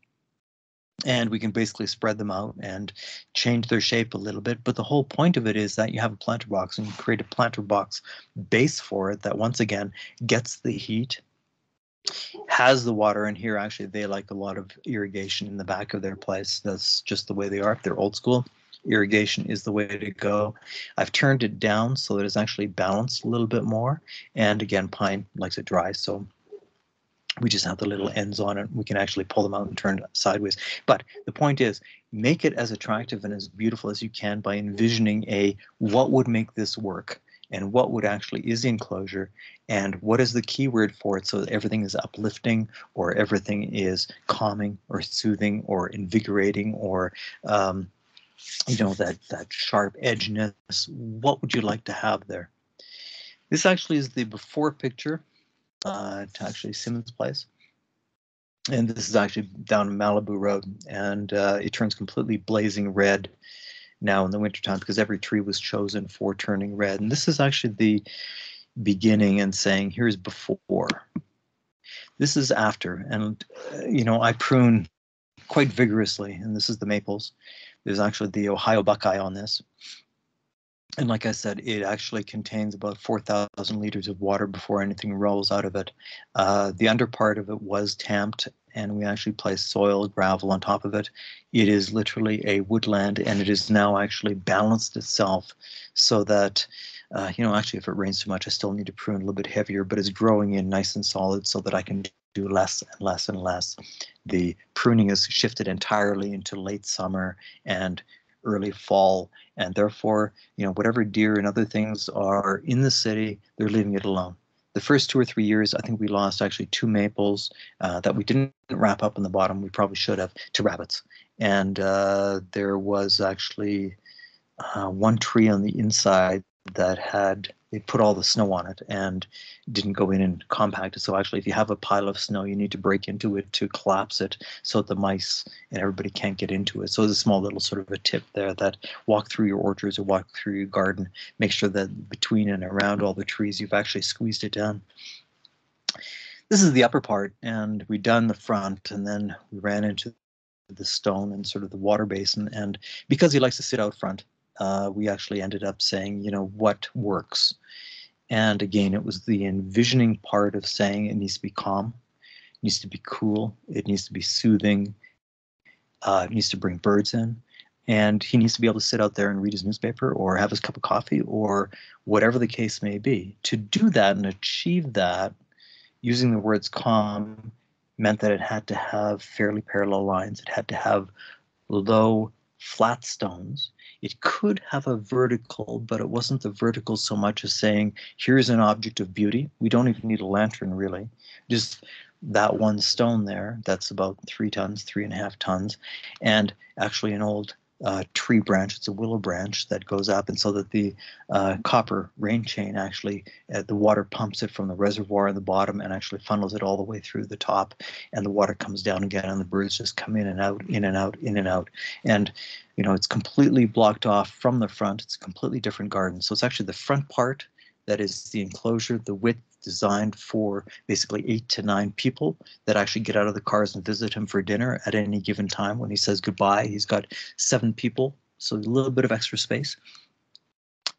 And we can basically spread them out and change their shape a little bit. But the whole point of it is that you have a planter box, and you create a planter box base for it that once again gets the heat, has the water. And here actually they like a lot of irrigation in the back of their place. That's just the way they are. They're old school. Irrigation is the way to go. I've turned it down so that it's actually balanced a little bit more. And again, pine likes it dry, so we just have the little ends on it. We can actually pull them out and turn it sideways. But the point is, make it as attractive and as beautiful as you can by envisioning what would make this work, and what would actually is the enclosure, and what is the keyword for it, so that everything is uplifting, or everything is calming or soothing or invigorating, or you know, that sharp edginess. What would you like to have there? This actually is the before picture to actually Simmons Place. And this is actually down Malibu Road, and it turns completely blazing red now in the wintertime because every tree was chosen for turning red. And this is actually the beginning and saying, here's before. This is after. And, you know, I prune quite vigorously, and this is the maples. There's actually the Ohio Buckeye on this. And like I said, it actually contains about 4,000 liters of water before anything rolls out of it. The under part of it was tamped, and we actually placed soil, gravel on top of it. It is literally a woodland, and it is now actually balanced itself so that, you know, actually if it rains too much, I still need to prune a little bit heavier, but it's growing in nice and solid so that I can do less and less and less. The pruning is shifted entirely into late summer and early fall, and therefore, you know, whatever deer and other things are in the city, they're leaving it alone. The first 2 or 3 years, I think we lost actually 2 maples that we didn't wrap up in the bottom. We probably should have, to rabbits. And there was actually 1 tree on the inside that they put all the snow on it and didn't go in and compact it. So actually, if you have a pile of snow, you need to break into it to collapse it so that the mice and everybody can't get into it. So there's a small little sort of a tip there that walk through your orchards or walk through your garden, make sure that between and around all the trees, you've actually squeezed it down. This is the upper part, and we done the front, and then we ran into the stone and sort of the water basin. And because he likes to sit out front, we actually ended up saying, you know, what works? And again, it was the envisioning part of saying it needs to be calm, it needs to be cool, it needs to be soothing, He needs to bring birds in. And he needs to be able to sit out there and read his newspaper or have his cup of coffee or whatever the case may be. To do that and achieve that, using the words calm meant that it had to have fairly parallel lines. It had to have low, flat stones. It could have a vertical, but it wasn't the vertical so much as saying, here's an object of beauty. We don't even need a lantern, really. Just that one stone there, that's about 3 tons, 3.5 tons, and actually an old tree branch. It's a willow branch that goes up, and so that the copper rain chain actually, the water pumps it from the reservoir in the bottom and actually funnels it all the way through the top, and the water comes down again, and the birds just come in and out, in and out, in and out. And you know, it's completely blocked off from the front. It's a completely different garden. So it's actually the front part that is the enclosure, the width designed for basically 8 to 9 people that actually get out of the cars and visit him for dinner at any given time. When he says goodbye, he's got 7 people, so a little bit of extra space.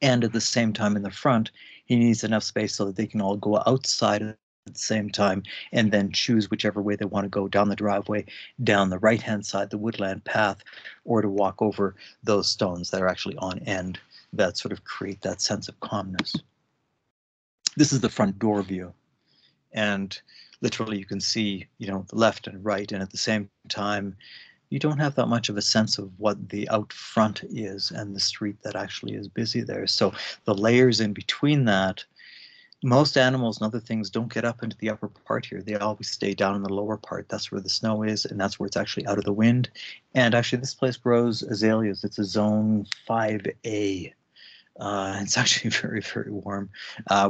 And at the same time in the front, he needs enough space so that they can all go outside at the same time and then choose whichever way they want to go, down the driveway, down the right-hand side, the woodland path, or to walk over those stones that are actually on end that sort of create that sense of calmness. This is the front door view, and literally you can see, you know, the left and right, and at the same time you don't have that much of a sense of what the out front is and the street that actually is busy there. So the layers in between that, most animals and other things don't get up into the upper part here. They always stay down in the lower part. That's where the snow is, and that's where it's actually out of the wind. And actually this place grows azaleas. It's a zone 5A. It's actually very, very warm,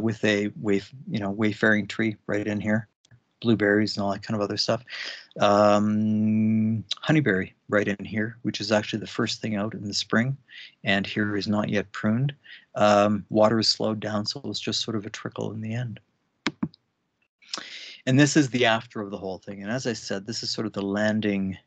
with a wayfaring tree right in here, blueberries and all that kind of other stuff. Honeyberry right in here, which is actually the first thing out in the spring, and here is not yet pruned. Water is slowed down, so it's just sort of a trickle in the end. And this is the after of the whole thing. And as I said, this is sort of the landing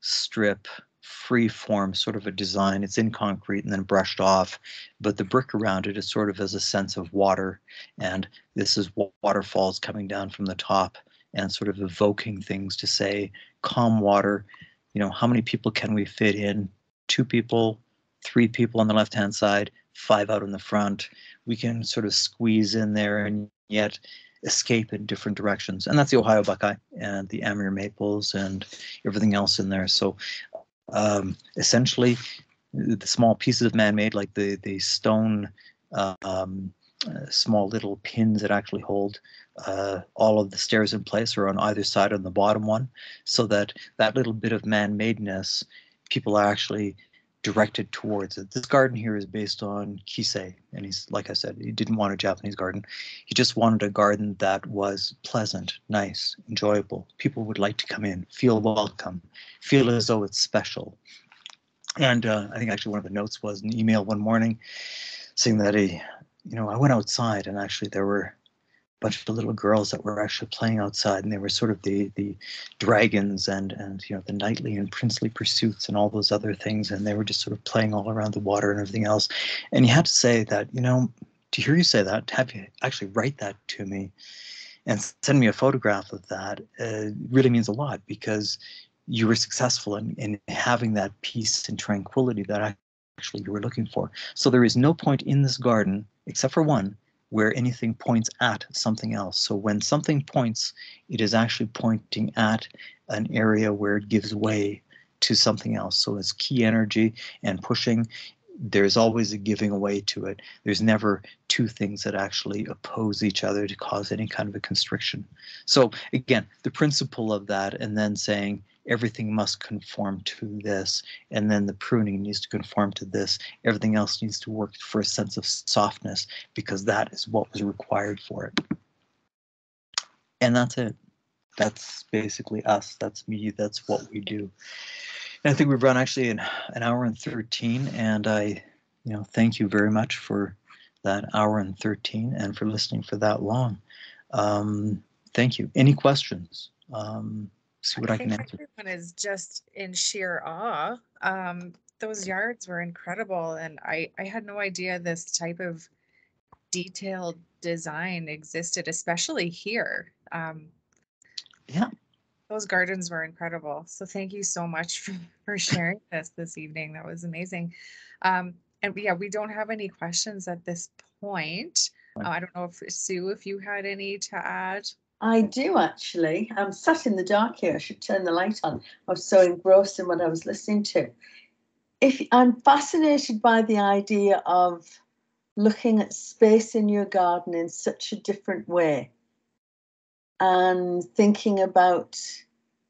strip, free form sort of a design. It's in concrete and then brushed off, but the brick around it is sort of as a sense of water. And this is waterfalls coming down from the top and sort of evoking things to say, calm water. You know, how many people can we fit in? 2 people, 3 people on the left-hand side, 5 out in the front. We can sort of squeeze in there and yet escape in different directions. And that's the Ohio buckeye and the Amur maples and everything else in there. So essentially, the small pieces of man-made, like the stone, small little pins that actually hold all of the stairs in place, are on either side on the bottom one, so that that little bit of man-madeness, people are actually directed towards it. This garden here is based on Kisei, and he's, like I said, he didn't want a Japanese garden. He just wanted a garden that was pleasant, nice, enjoyable. People would like to come in, feel welcome, feel as though it's special. And I think actually one of the notes was an email one morning saying that I went outside and actually there were bunch of little girls that were actually playing outside, and they were sort of the dragons and you know, the knightly and princely pursuits and all those other things, and they were just sort of playing all around the water and everything else. And you had to say that, you know, to hear you say that, to have you actually write that to me and send me a photograph of that, really means a lot, because you were successful in having that peace and tranquility that actually you were looking for. So there is no point in this garden, except for one, where anything points at something else. So when something points, it is actually pointing at an area where it gives way to something else. So it's key energy and pushing. There's always a giving away to it. There's never 2 things that actually oppose each other to cause any kind of a constriction. So again, the principle of that, and then saying everything must conform to this, and then the pruning needs to conform to this. Everything else needs to work for a sense of softness, because that is what was required for it. And that's it. That's basically us. That's me. That's what we do. And I think we've run actually an hour and 13, and I, you know, thank you very much for that hour and 13 and for listening for that long. Thank you. Any questions? See what I can answer. Everyone is just in sheer awe. Those yards were incredible, and I had no idea this type of detailed design existed, especially here. Yeah. those gardens were incredible. So thank you so much for sharing this evening. That was amazing. And yeah, we don't have any questions at this point. I don't know if Sue, if you had any to add. I do actually. I'm sat in the dark here. I should turn the light on. I was so engrossed in what I was listening to. I'm fascinated by the idea of looking at space in your garden in such a different way and thinking about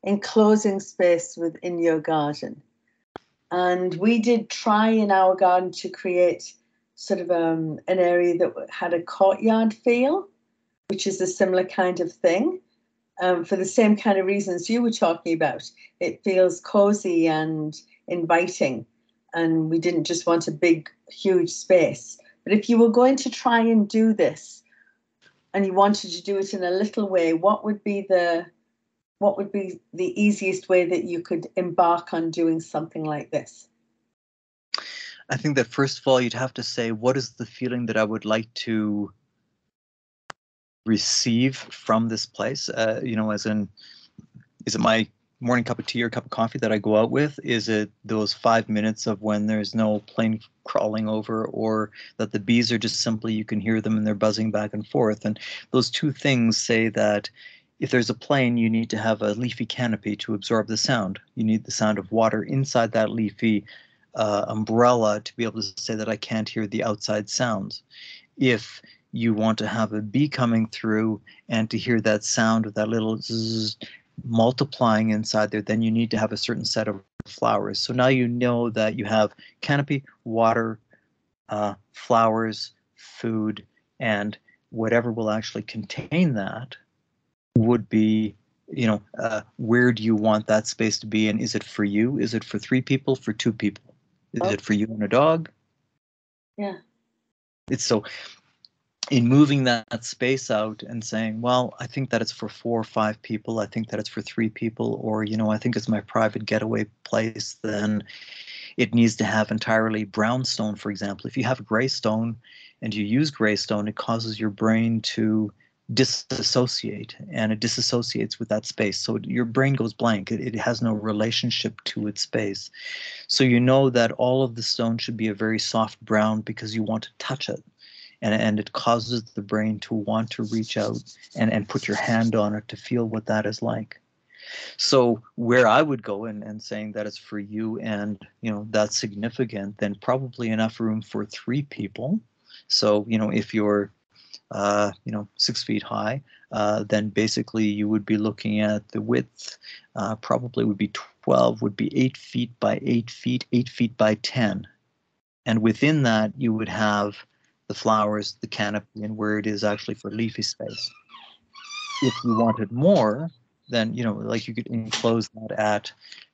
enclosing space within your garden. And we did try in our garden to create sort of an area that had a courtyard feel, which is a similar kind of thing, for the same kind of reasons you were talking about. It feels cozy and inviting, and we didn't just want a big, huge space. But if you were going to try and do this, and you wanted to do it in a little way, what would be the easiest way that you could embark on doing something like this? I think that first of all, you'd have to say, what is the feeling that I would like to receive from this place? As in, is it my morning cup of tea or cup of coffee that I go out with? Is it those 5 minutes of when there's no plane crawling over, or that the bees are just simply, you can hear them and they're buzzing back and forth? And those two things say that if there's a plane, you need to have a leafy canopy to absorb the sound. You need the sound of water inside that leafy umbrella to be able to say that I can't hear the outside sounds. If you want to have a bee coming through and to hear that sound of that little zzz multiplying inside there, then you need to have a certain set of flowers. So now you know that you have canopy, water, flowers, food, and whatever will actually contain that would be, where do you want that space to be? And is it for you? Is it for 3 people, for 2 people? Is it for you and a dog? Yeah. It's so, in moving that space out and saying, well, I think that it's for 4 or 5 people, I think that it's for 3 people, or, I think it's my private getaway place, then it needs to have entirely brown stone, for example. If you have gray stone and you use gray stone, it causes your brain to disassociate, and it disassociates with that space. So your brain goes blank. It has no relationship to its space. So you know that all of the stone should be a very soft brown because you want to touch it. And it causes the brain to want to reach out and put your hand on it to feel what that is like. So where I would go and saying that it's for you and, that's significant, then probably enough room for 3 people. So, if you're, 6 feet high, then basically you would be looking at the width, probably would be 12, would be 8 feet by 8 feet, 8 feet by 10. And within that, you would have the flowers, the canopy, and where it is actually for leafy space. If you wanted more, then, like you could enclose that at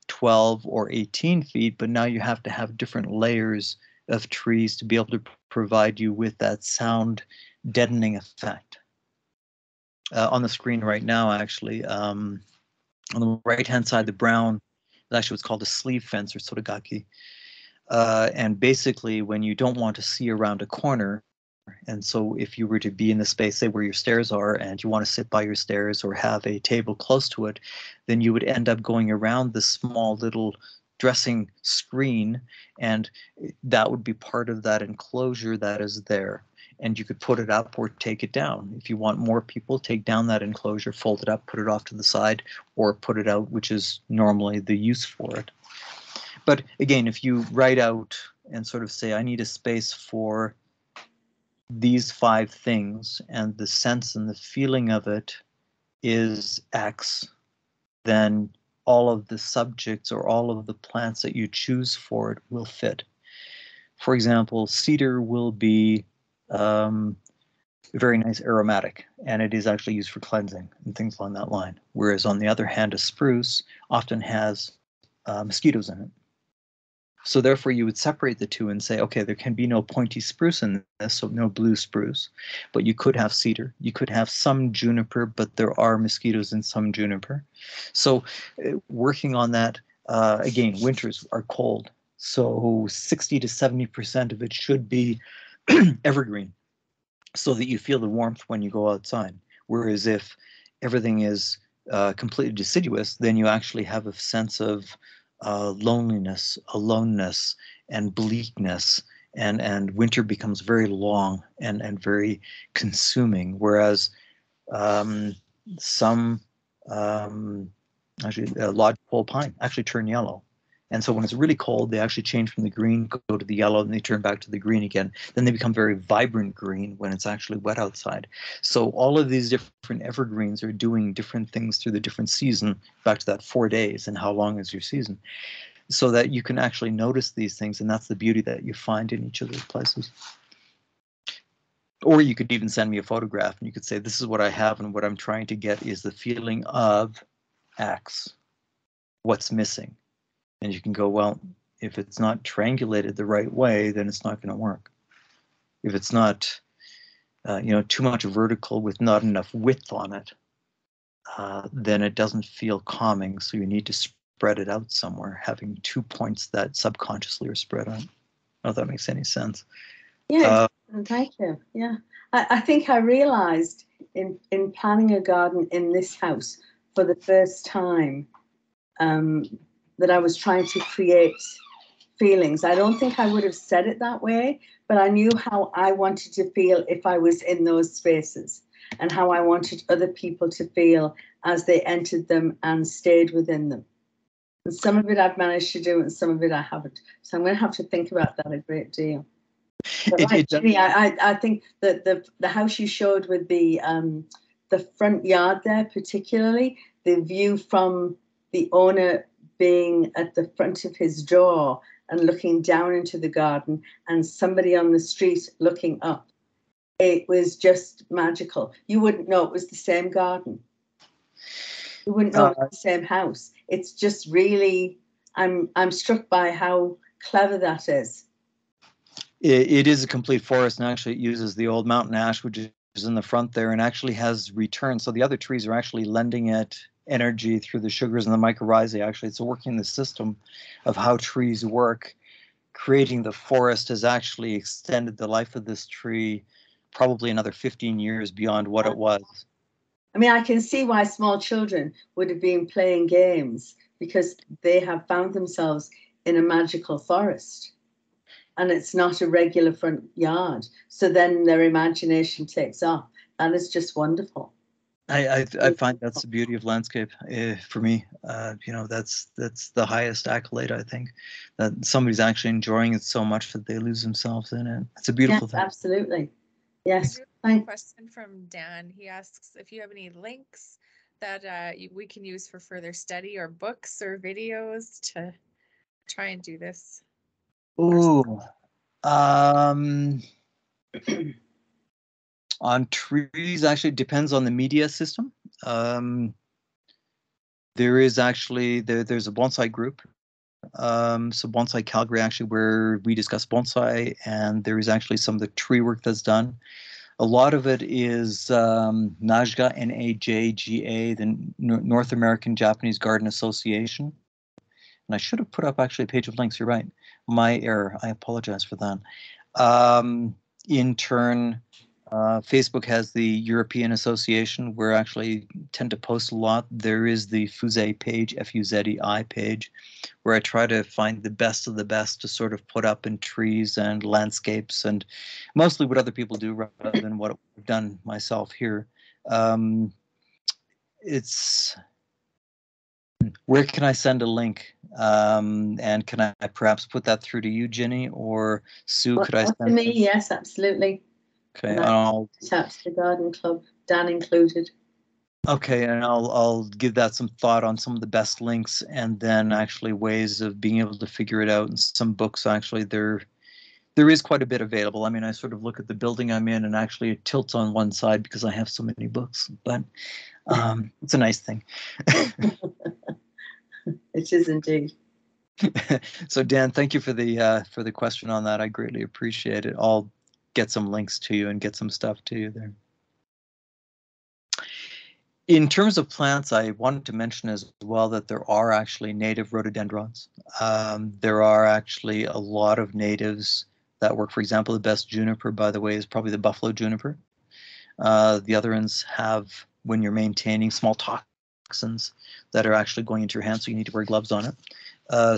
12 or 18 feet, but now you have to have different layers of trees to be able to provide you with that sound deadening effect. On the screen right now, actually, on the right-hand side, the brown is actually what's called a sleeve fence or sotogaki. And basically, when you don't want to see around a corner, and so if you were to be in the space, say where your stairs are, and you want to sit by your stairs or have a table close to it, then you would end up going around the small little dressing screen, and that would be part of that enclosure that is there. And you could put it up or take it down. If you want more people, take down that enclosure, fold it up, put it off to the side, or put it out, which is normally the use for it. But again, if you write out and sort of say, I need a space for these 5 things, and the sense and the feeling of it is X, then all of the subjects or all of the plants that you choose for it will fit. For example, cedar will be very nice aromatic, and it is actually used for cleansing and things along that line. Whereas on the other hand, a spruce often has mosquitoes in it. So therefore you would separate the two and say, okay, there can be no pointy spruce in this, so no blue spruce, but you could have cedar, you could have some juniper, but there are mosquitoes in some juniper. So working on that, again, winters are cold, so 60 to 70% of it should be evergreen, so that you feel the warmth when you go outside. Whereas if everything is completely deciduous, then you actually have a sense of loneliness, aloneness, and bleakness, and winter becomes very long and very consuming. Whereas some actually lodgepole pine actually turn yellow. And so when it's really cold, they actually change from the green, go to the yellow, and they turn back to the green again. Then they become very vibrant green when it's actually wet outside. So all of these different evergreens are doing different things through the different season, back to that 4 days and how long is your season, so that you can actually notice these things. And that's the beauty that you find in each of those places. Or you could even send me a photograph and you could say, this is what I have, and what I'm trying to get is the feeling of X. What's missing? And you can go, well, if it's not triangulated the right way, then it's not going to work. If it's not, too much vertical with not enough width on it, then it doesn't feel calming. So you need to spread it out somewhere, having 2 points that subconsciously are spread out. I don't know if that makes any sense. Yeah, thank you. Yeah, I think I realized in planning a garden in this house for the first time that I was trying to create feelings. I don't think I would have said it that way, but I knew how I wanted to feel if I was in those spaces, and how I wanted other people to feel as they entered them and stayed within them. And some of it I've managed to do and some of it I haven't. So I'm going to have to think about that a great deal. But Ginny, I think that the house you showed with the front yard there, particularly, the view from the owner being at the front of his door and looking down into the garden, and somebody on the street looking up. It was just magical. You wouldn't know it was the same garden. You wouldn't know it was the same house. It's just really, I'm struck by how clever that is. It is a complete forest, and actually it uses the old mountain ash, which is in the front there, and actually has returned. So the other trees are actually lending it energy through the sugars and the mycorrhizae. Actually, it's working the system of how trees work. Creating the forest has actually extended the life of this tree probably another 15 years beyond what it was. I mean, I can see why small children would have been playing games, because they have found themselves in a magical forest. And it's not a regular front yard. So then their imagination takes off. That is just wonderful. I find that's the beauty of landscape for me. That's the highest accolade, I think, that somebody's actually enjoying it so much that they lose themselves in it. It's a beautiful thing. Absolutely. Yes. A question from Dan. He asks if you have any links that we can use for further study, or books or videos to try and do this. Ooh, on trees, actually depends on the media system. There is actually there's a bonsai group, so Bonsai Calgary, actually, where we discuss bonsai, and there is actually some of the tree work that's done. A lot of it is NAJGA, N-A-J-G-A, the North American Japanese Garden Association. And I should have put up actually a page of links. You're right. My error. I apologize for that. In turn, Facebook has the European Association, where I actually tend to post a lot. There is the Fuzei page, F-U-Z-E-I page, where I try to find the best of the best to sort of put up in trees and landscapes, and mostly what other people do rather than what I've done myself here. Where can I send a link? And can I perhaps put that through to you, Ginny, or Sue? Could I send to me? Yes, absolutely. Okay, I'll chat to the garden club, Dan included. Okay, and I'll give that some thought on some of the best links, and then actually ways of being able to figure it out. And some books, actually, there is quite a bit available. I mean, I sort of look at the building I'm in, and actually it tilts on one side because I have so many books. But it's a nice thing. It is indeed. So Dan, thank you for the question on that. I greatly appreciate it. I'll get some links to you and get some stuff to you there. In terms of plants, I wanted to mention as well that there are actually native rhododendrons. There are actually a lot of natives that work. For example, the best juniper, by the way, is probably the buffalo juniper. The other ones have, when you're maintaining small toxic toxins that are actually going into your hands, so you need to wear gloves on it.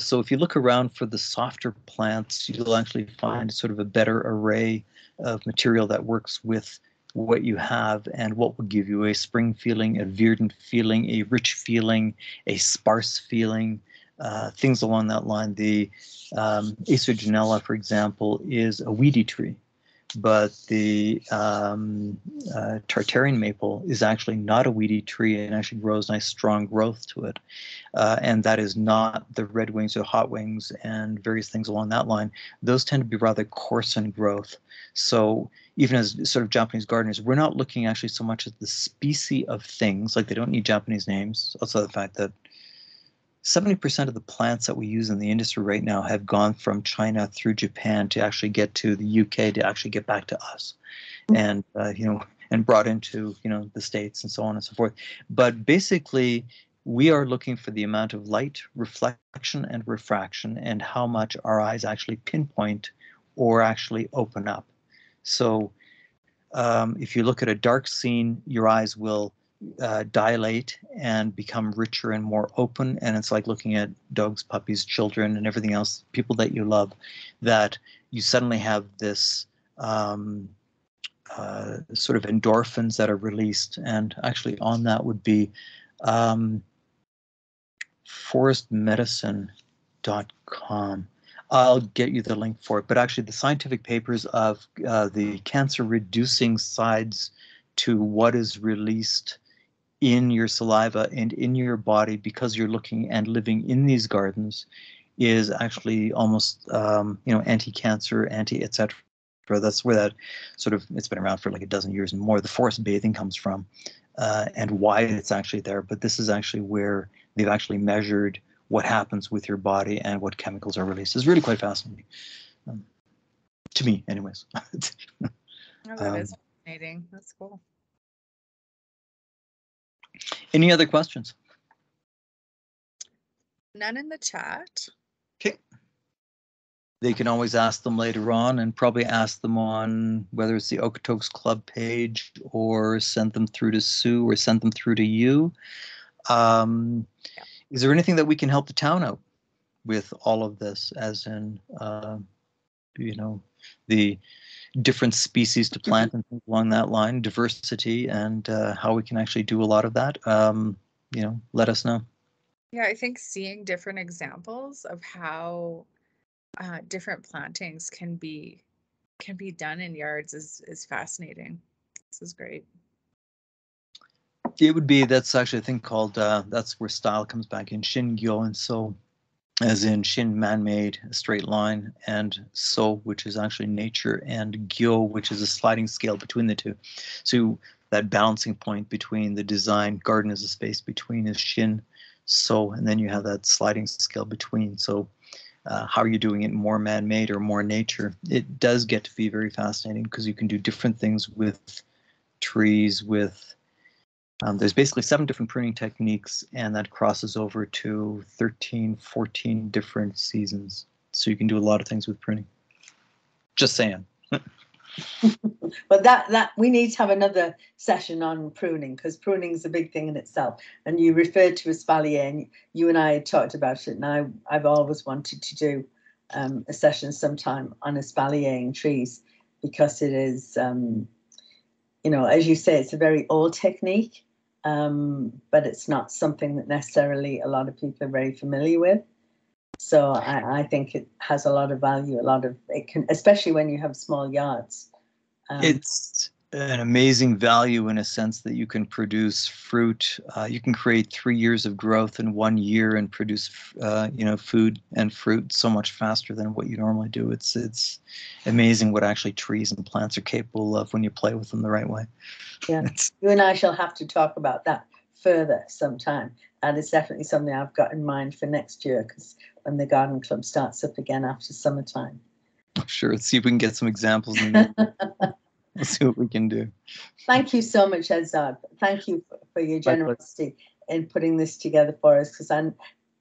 So if you look around for the softer plants, you'll actually find sort of a better array of material that works with what you have and what will give you a spring feeling, a verdant feeling, a rich feeling, a sparse feeling, things along that line. The Acerginella, for example, is a weedy tree, but the Tartarian maple is actually not a weedy tree and actually grows nice strong growth to it. And that is not the red wings or hot wings and various things along that line. Those tend to be rather coarse in growth. So even as sort of Japanese gardeners, we're not looking actually so much at the species of things, like they don't need Japanese names. Also the fact that 70% of the plants that we use in the industry right now have gone from China through Japan to actually get to the UK to actually get back to us, and and brought into the States and so on and so forth. But basically, we are looking for the amount of light, reflection, and refraction, and how much our eyes actually pinpoint or actually open up. So, if you look at a dark scene, your eyes will dilate and become richer and more open, and it's like looking at dogs, puppies, children, and everything else, people that you love, that you suddenly have this sort of endorphins that are released. And actually on that would be forestmedicine.com. I'll get you the link for it, but actually the scientific papers of the cancer reducing sides to what is released in your saliva and in your body because you're looking and living in these gardens is actually almost anti-cancer, anti-etc. That's where that sort of, it's been around for like a dozen years and more. The forest bathing comes from and why it's actually there. But this is actually where they've actually measured what happens with your body and what chemicals are released. It's really quite fascinating to me, anyways. Oh, that is fascinating. That's cool. Any other questions? None in the chat. Okay. They can always ask them later on, and probably ask them on whether it's the Okotoks Club page or send them through to Sue or send them through to you. Is there anything that we can help the town out with all of this, as in, the different species to plant and things along that line, diversity, and how we can actually do a lot of that? Let us know. Yeah, I think seeing different examples of how different plantings can be done in yards is fascinating. This is great. It would be, that's actually a thing called, that's where style comes back in, Shin-gyo, and so, as in Shin, man-made, a straight line, and So, which is actually nature, and Gyo, which is a sliding scale between the two. So that balancing point between the design, garden is a space between, is Shin, So, and then you have that sliding scale between. So how are you doing it more man-made or more nature? It does get to be very fascinating because you can do different things with trees, with there's basically 7 different pruning techniques, and that crosses over to 13, 14 different seasons. So you can do a lot of things with pruning. Just saying. But that we need to have another session on pruning, because pruning is a big thing in itself. And you referred to espalier, and you and I had talked about it, and I've always wanted to do a session sometime on espaliering trees, because it is, as you say, it's a very old technique. But it's not something that necessarily a lot of people are very familiar with. So I think it has a lot of value, it can, especially when you have small yards. It's an amazing value in a sense that you can produce fruit. You can create 3 years of growth in 1 year and produce, food and fruit so much faster than what you normally do. It's amazing what actually trees and plants are capable of when you play with them the right way. Yeah, you and I shall have to talk about that further sometime. And it's definitely something I've got in mind for next year, because when the garden club starts up again after summertime. Sure, let's see if we can get some examples. We'll see what we can do. Thank you so much, Edzard. Thank you for your generosity in putting this together for us, because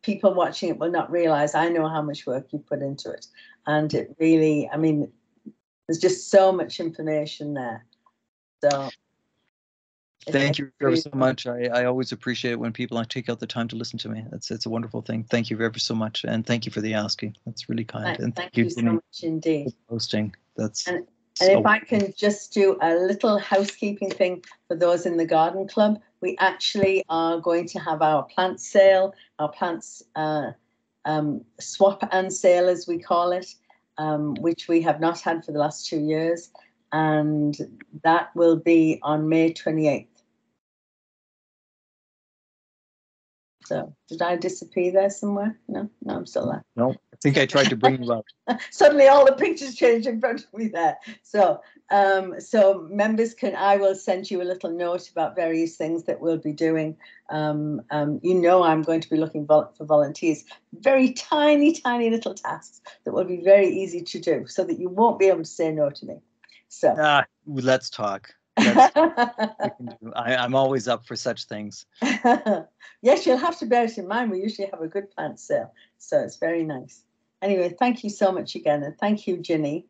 people watching it will not realize I know how much work you put into it. And it really, there's just so much information there. So Thank you ever so much. I always appreciate it when people take out the time to listen to me. It's a wonderful thing. Thank you ever so much, and thank you for the asking. That's really kind. And thank you so much indeed. Hosting. That's and if I can just do a little housekeeping thing for those in the garden club, we actually are going to have our plant sale, our plants swap and sale, as we call it, which we have not had for the last 2 years, and that will be on May 28th. So did I disappear there somewhere? No, I'm still there. No, I think I tried to bring you up. Suddenly all the pictures changed in front of me there. So so members I will send you a little note about various things that we'll be doing. I'm going to be looking for volunteers. Very tiny little tasks that will be very easy to do so that you won't be able to say no to me. So let's talk. I'm always up for such things. Yes, you'll have to bear it in mind. We usually have a good plant sale, so it's very nice. Anyway, thank you so much again, and thank you, Ginny.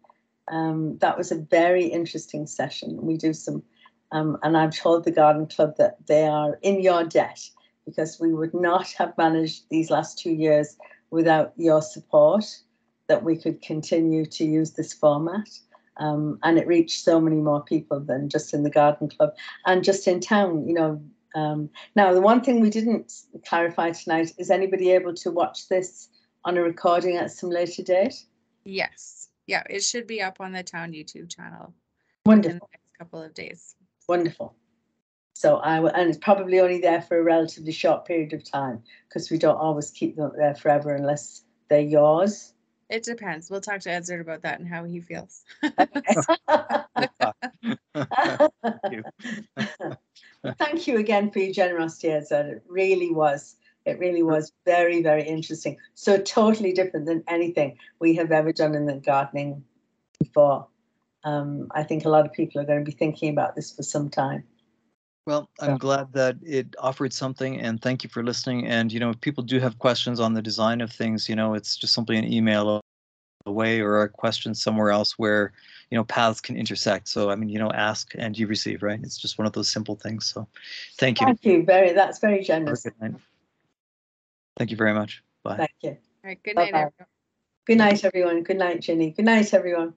That was a very interesting session. We do some, and I've told the Garden Club that they are in your debt, because we would not have managed these last 2 years without your support, that we could continue to use this format. And it reached so many more people than just in the Garden Club and just in town, Now, the one thing we didn't clarify tonight, is anybody able to watch this on a recording at some later date? Yes. Yeah, it should be up on the town YouTube channel. Wonderful. In the next couple of days. Wonderful. So and it's probably only there for a relatively short period of time, because we don't always keep them there forever unless they're yours. It depends. We'll talk to Edzard about that and how he feels. Thank you. Thank you again for your generosity, Edzard. It really was very, very interesting. So totally different than anything we have ever done in the gardening before. I think a lot of people are going to be thinking about this for some time. Well, I'm glad that it offered something, and thank you for listening. And, if people do have questions on the design of things, it's just simply an email away or a question somewhere else where, paths can intersect. So, ask and you receive, right? It's just one of those simple things. So thank you. Thank you. That's very generous. Thank you very much. Bye. Thank you. All right. Good night, everyone. Good night, everyone. Good night, Ginny. Good night, everyone.